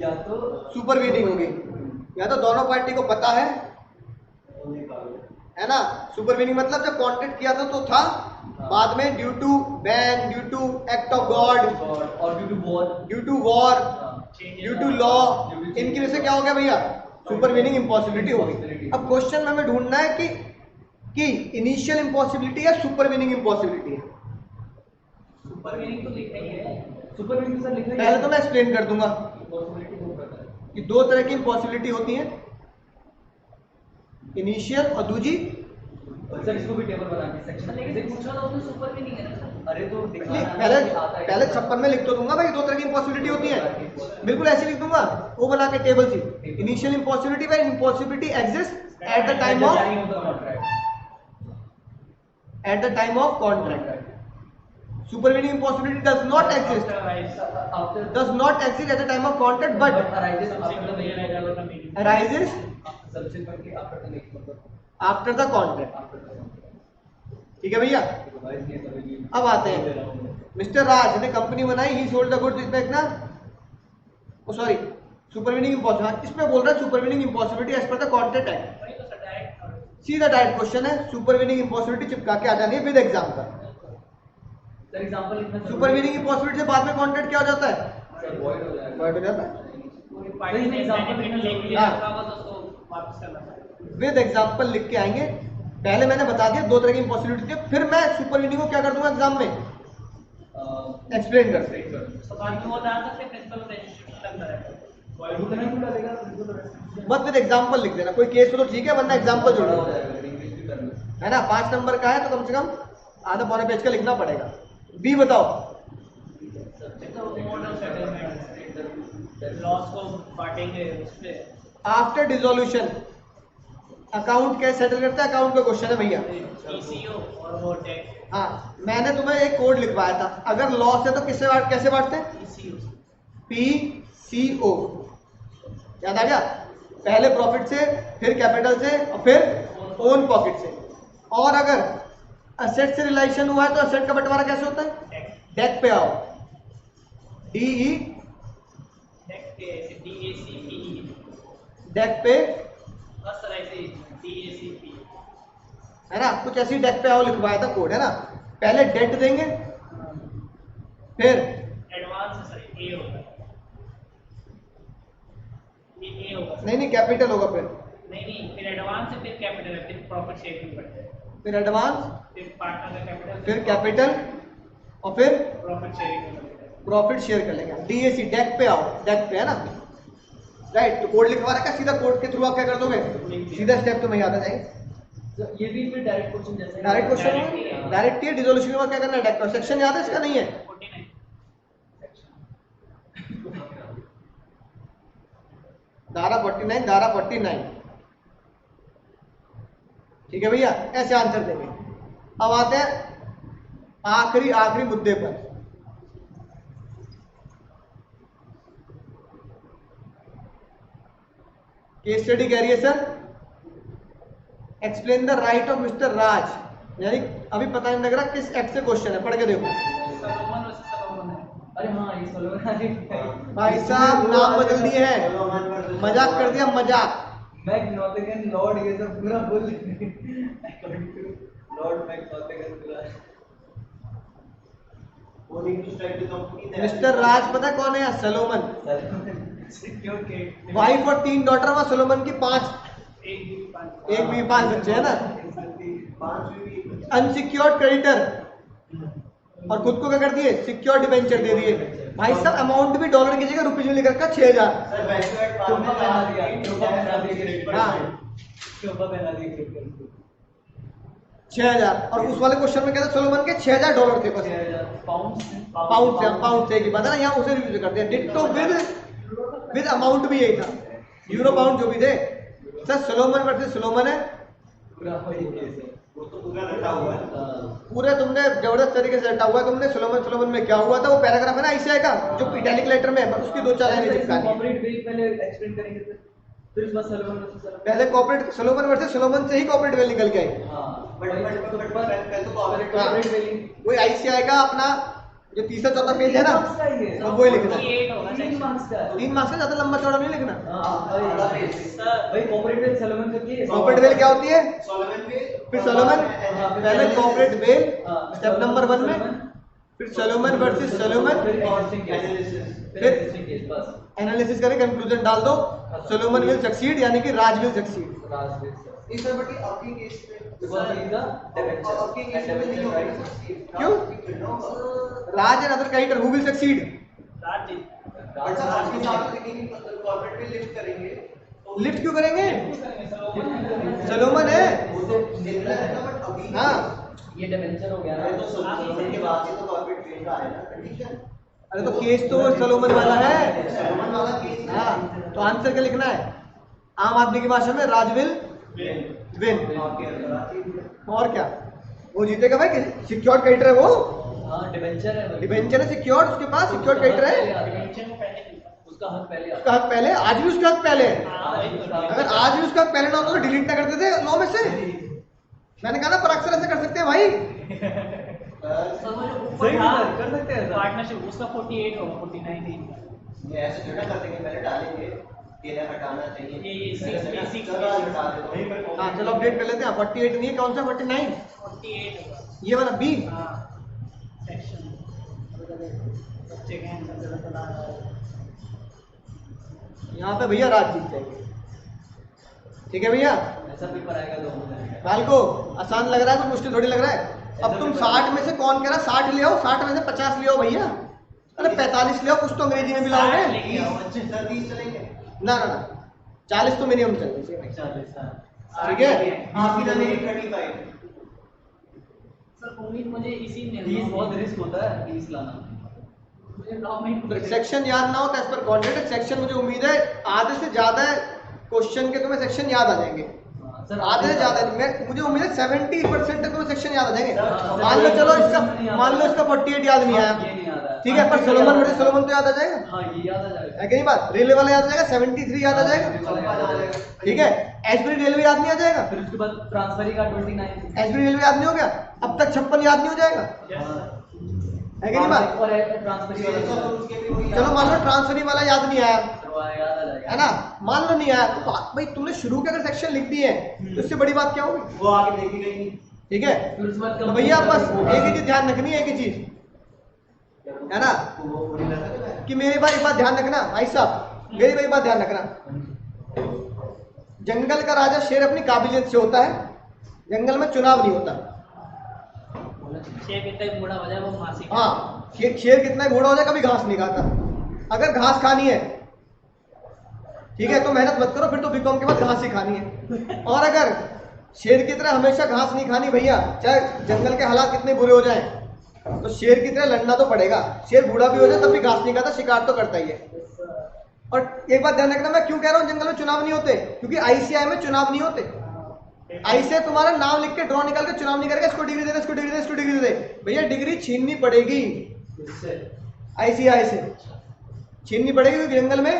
या तो सुपरवीनिंग होगी, या तो दोनों पार्टी को पता है ना। सुपरवीनिंग मतलब जब कॉन्ट्रैक्ट किया था तो था, बाद में due to ban, due to act of God, और due to war, due to law, इनकी वजह से क्या हो गया भैया, सुपरवीनिंग इम्पॉसिबिलिटी हो गई। अब क्वेश्चन में हमें ढूंढना है कि इनिशियल इम्पॉसिबिलिटी है सुपरवीनिंग इम्पॉसिबिलिटी है। सुपरवीनिंग तो लिखना ही है। सुपरवीनिंग सर लिखा पहले तो मैं एक्सप्लेन कर दूंगा पॉसिबिलिटी वो करता है। कि दो तरह की इम्पॉसिबिलिटी होती है, इनिशियल और दूजी। सर इसको भी टेबल बना के सेक्शन लेकिन पूछा तो उसने सुपरवीनिंग है ना सर। अरे तो नहीं, पहले 56 में लिख तो दूंगा भाई, दो तरह की इम्पॉसिबिलिटी होती है, बिल्कुल ऐसे लिख दूंगा, वो बना के table C. Initial impossibility when impossibility exist at the time of contract. Supervening impossibility does not exist at the time of contract but arises after the contract. ठीक है भैया। अब आते हैं, मिस्टर राज ने कंपनी बनाई, ही सोल्ड द गुड्स, इसमें इतना, ओ सॉरी, सुपरवीनिंग इम्पॉसिबिलिटी, इसमें बोल रहा है supervening impossibility as per the contract act. वही तो सर डायरेक्ट। सीधा डायरेक्ट क्वेश्चन है, सुपरवीनिंग इम्पॉसिबिलिटी चिपका के आ जानी है विद एग्जांपल। सर एग्जांपल लिखना सुपरवीनिंग इम्पॉसिबिलिटी से बाद में कॉन्ट्रैक्ट क्या हो जाता है, सर वॉइड हो जाएगा। void हो जाता है। कोई पार्टी ने बेनिफिट लेके लिया हाँ। रखा होगा तो उसको वापस करना पड़ेगा। विद एग्जांपल लिख के आएंगे। पहले मैंने बता दिया दो तरह की इम्पॉसिबिलिटी थी, फिर मैं सुपरवीनिंग को क्या कर दूंगा एग्जाम में एक्सप्लेन करते हैं। तो बाकी वो डाल सकते प्रिंसिपल रजिस्ट्रेशन अंदर है। वॉइड उतना ही डालेगा प्रिंसिपल बस विद एग्जांपल लिख देना, कोई केस हो तो ठीक है, वरना एग्जांपल बड़ा जोड़ो, हो जाएगा, इंग्लिश भी करना है ना। 5 नंबर का है तो कम से कम आधा पौने पेज का लिखना पड़ेगा। बी बताओ। तो मोड ऑफ सेटलमेंट लॉस को बांटेंगे उस पे। आफ्टर डिसोल्यूशन अकाउंट कैसे सेटल करता है, अकाउंट का क्वेश्चन है भैया। ईसीओ और वो डेट हाँ, मैंने तुम्हें एक कोड लिखवाया था, अगर लॉस है तो कैसे बांटते हैं, ईसीओ PCO, याद आ गया। पहले प्रॉफिट से, फिर कैपिटल से, और फिर ओन पॉकेट से। और अगर असेट से रिलेशन हुआ है तो असेट का बंटवारा कैसे होता है, डेक पे आओ, DE, डेट के ऐसे DACPE डेक पे, बस सर ऐसे DACPE है ना, कुछ ऐसी डेक पे आओ लिखवाया था कोड, है ना। पहले डेट देंगे, फिर एडवांस है सर ए होगा, ये ए होगा सर। नहीं कैपिटल होगा, नहीं फिर एडवांस है फिर कैपिटल है फिर प्रॉफिट शेयरिंग करते हैं, फिर एडवांस, फिर पार्टनर का कैपिटल फिर कैपिटल, और फिर प्रॉफिट शेयरिंग करते हैं। प्रॉफिट शेयर कर लेंगे। DAC डेक पे आओ, डेक पे, है ना, राइट। तो कोड लिखवा रखा, सीधा कोड के थ्रू आप क्या कर दोगे, सीधा स्टेप तुम्हें याद आ जाएंगे। ये भी फिर डायरेक्ट क्वेश्चन जैसे डायरेक्ट क्वेश्चन, डायरेक्ट ही डिसोल्यूशन में क्या करना है, डेक सेक्शन याद है इसका, नहीं है 49 धारा 49, धारा 49, ठीक है भैया, ऐसे आंसर देंगे। अब आते हैं आखिरी मुद्दे पर। केस स्टडी कह रही है sir, explain the right of mister Raj, यानी अभी पता नहीं लग रहा किस एक्ट से क्वेश्चन है, पढ़ के देखो। सलोमन वैसे सलोमन है। अरे हाँ ये सलोमन भाई साहब नाम बदल दिए हैं, मजाक कर दिया, मजाक। मैग्नोटिकन लॉर्ड ये सब पूरा बोल अकॉर्डिंग टू लॉर्ड मैग्नोटिकन पूरा According to strike the company that mister Raj पता कौन है, सलोमन, सिक्योर के वाइफ और 3 डॉटर में, सलोमन की 5, एक भी 5 बच्चे है ना। 5 भी अनसिक्योर्ड क्रेडिटर, और खुद को क्या कर दिए, सिक्योर डिबेंचर दे दिए। भाई साहब अमाउंट भी डॉलर की जगह रुपीज में लिख रखा 6000। सर वैल्यू एड चोपा पहना दिया, चोपा पहना दिया, हाँ। चोपा पहना दिया 6000, और उस वाले क्वेश्चन में कहते सोलोमन के $6000 थे बस, पाउंड से की बात है ना, यहाँ उसे रिव्यू कर दिया। डिट्टो विद अमाउंट भी यही था, यूरो पाउंड जो भी थे। सर सोलोमन वर्सेस सोलोमन है, पूरा वही केस है। वो तो पूरा रटा हुआ है। पूरे तुमने जबरदस्त तरीके से रटा हुआ है तुमने। सोलोमन में क्या हुआ था, वो पैराग्राफ है ना आईसीआई का जो इटैलिक लेटर में है, बस उसकी 2-4 लाइनें चिपकानी है। कॉर्पोरेट बिल पहले एक्सप्लेन करेंगे फिर फिर उसके बाद सलोमन वर्सेस सलोमन। पहले कॉर्पोरेट सोलोमन वर्सेस सोलोमन से ही कॉर्पोरेट वेल निकल के आई। हाँ पहले तो कॉर्पोरेट कॉर्पोरेट वेलिंग वही आईसीआई का अपना जो तीसरा चौथा पेज है ना, अब वही लिखना है। 48 होगा 3 मार्क्स का है। 3 मार्क्स से ज्यादा लंबा चौड़ा नहीं लिखना। भाई कॉर्पोरेट वेल सलोमन करके कॉर्पोरेट वेल क्या होती है? सोलोमन में फिर सोलोमन, पहले कॉर्पोरेट वेल हाँ, स्टेप नंबर 1 में, फिर सोलोमन वर्सेस सोलोमन, फिर existing case, एनालिसिस फिर existing case, बस एनालिसिस करें, कंक्लूजन डाल दो, सोलोमन विल सक्सीड यानी कि Raj will succeed. Raj will succeed. इस बट आपकी केस में Because he is a debenture. आपकी केस And में नहीं debenture होगा right? क्यों Raj and other creditor who will succeed? राज्य बट सर आपके साथ लेकिन कॉर्पोरेट में लिफ्ट करेंगे तो लिफ्ट क्यों करेंगे? सलोमन सोलोमन है। सिमिलर है ना बट अभी हाँ, ये debenture हो गया अरे ना। तो सोलोमन के बाद से तो कॉर्पोरेट ट्रेन का है ना कंडीशन अरे तो केस तो सोलोमन वाला है। सोलोमन वाला केस है हाँ, तो आंसर क्या लिखना है? आम आदमी की भाषा में राज विल विन। और क्या, वो जीतेगा भाई, सिक्योर्ड क्रेडिटर है वो, हाँ debenture है भाई। डिबेंचर है सिक्योर्ड, उसके पास सिक्योर्ड क्रेडिटर है, डिवेंचर को पहले नहीं था। उसका हक पहले आता उसका हक पहले, आज भी उसका हक पहले है। हाँ, वही तो। अगर आज भी उसका हक पहले ना होता तो डिलीट ना करते थे लॉ में से। मैंने कहा ना पराक्षर ऐसे कर सकते हैं भाई। सही बात, कर सकते हैं ऐसा। पार्टनरशिप उसका 48 होगा 49 नहीं। ऐसे थोड़ा कर देंगे, पहले डालेंगे ये हटाना चाहिए ये 6 चलो आज हटा देते हो। हाँ चलो अपडेट कर लेते हैं। 48 नहीं है, कौन सा 49? 48 होगा। ये वाला बी। हाँ, सेक्शन बच्चे के हैं सब जगह बना रहा है। यहाँ पे भैया राज जीत जाएंगे। ठीक है भैया, ऐसा पेपर आएगा तो हो जाएगा। काल को आसान लग रहा है, कुछ मुश्किल थोड़ी लग रहा है। अब तुम 60 में से कौन कह रहा है 60 ले आओ, 60 में से 50 ले आओ भैया। अरे 45 ले आओ, कुछ तो अंग्रेजी में भी लाओगे। 60 लेके आओ। 30 चलेंगे ना ना ना, 40 तो मिनिमम चलनी चाहिए। 40 हाँ। ठीक है। आपकी ना मेरी 35 सर उम्मीद मुझे इसी में 30 बहुत रिस्क होता है 30 लाना। मुझे लॉ में ही सेक्शन याद ना हो तो एज पर कॉन्ट्रैक्ट सेक्शन, मुझे उम्मीद है आधे से ज्यादा क्वेश्चन के तुम्हें सेक्शन याद आ जाएंगे। हाँ, सर आधे से ज्यादा नहीं, मैं मुझे उम्मीद है 70% तक तुम्हें सेक्शन याद आ जाएंगे। हाँ, मान लो चलो इसका, नहीं आता। मान लो इसका 48 याद नहीं ये आया, नहीं आ रहा है। ठीक है, पर सोलोमन वर्सेस सोलोमन तो याद आ जाएगा, हाँ ये याद आ जाएगा। है कि नहीं बात? रेलवे वाला याद आ जाएगा, 73 याद आ जाएगा, ठीक है। एसबी रेलवे याद नहीं आ जाएगा, फिर उसके बाद ट्रांसफर का 29 एसबी रेलवे याद नहीं हो गया, अब तक 56 याद नहीं हो जाएगा, है कि नहीं बात? और ट्रांसफर वाला चलो मान लो ट्रांसफरी वाला याद नहीं आया, याद आ जाएगा है ना, मान लो नहीं आया, तो भाई तुमने शुरू के अगर सेक्शन लिख दिए तो इससे बड़ी बात क्या होगी? वो आगे देखी गई नहीं। ठीक है, फिर उसके बाद तो भैया बस एक ही चीज ध्यान रखनी है, एक ही चीज है ना, वो पूरी लगा कि मेरी बात एक बात ध्यान रखना भाई साहब, मेरी भाई बात ध्यान रखना। जंगल का राजा शेर अपनी काबिलियत से होता है, जंगल में चुनाव नहीं होता। शेर कितना बूढ़ा हो जाए वो फांसी का। हाँ, शेर कितना बूढ़ा हो जाए कभी घास नहीं खाता। अगर घास खानी है, ठीक है, तो मेहनत मत करो, फिर तो बीकॉम के बाद घास ही खानी है। और अगर शेर की तरह हमेशा घास नहीं खानी भैया, चाहे जंगल के हालात कितने बुरे हो जाएं, तो शेर की तरह लड़ना तो पड़ेगा। शेर बूढ़ा भी हो जाए तब भी घास नहीं खाता, शिकार तो करता ही है। और एक बात ध्यान रखना, मैं क्यों कह रहा हूँ जंगल में चुनाव नहीं होते, क्योंकि आईसीआई में चुनाव नहीं होते। आईसीआई तुम्हारा नाम लिख के ड्रॉ निकाल के चुनाव नहीं करेगा, इसको डिग्री दे दे, इसको डिग्री दे, इसको डिग्री दे। भैया डिग्री छीननी पड़ेगी आईसीआई से, छीननी पड़ेगी, क्योंकि जंगल में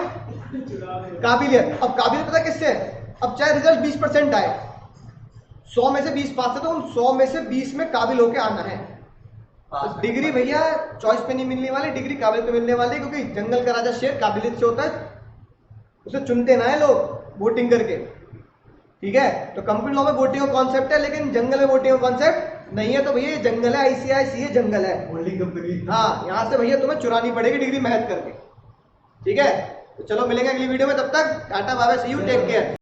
काबिलियत। अब काबिलियत पता किससे है? अब चाहे रिजल्ट 20% आए, 100 में से 20 पास है, तो उन 100 में से 20 में काबिल होके आना है। तो डिग्री भैया चॉइस पे नहीं मिलने वाली, डिग्री काबिलियत पे मिलने वाली है, क्योंकि जंगल का राजा शेर काबिलियत से होता है, उसे चुनते ना है लोग वोटिंग करके। ठीक है, तो कंप्यूटर लॉ में वोटिंग का कॉन्सेप्ट है, लेकिन जंगल में वोटिंग का कॉन्सेप्ट नहीं है। तो भैया ये जंगल है, आईसीआईसी ये जंगल है, होल्डिंग कंपनी। हाँ, यहाँ से भैया तुम्हें चुरानी पड़ेगी डिग्री मेहनत करके। ठीक है, तो चलो मिलेंगे अगली वीडियो में, तब तक tata bye bye, see you, take care.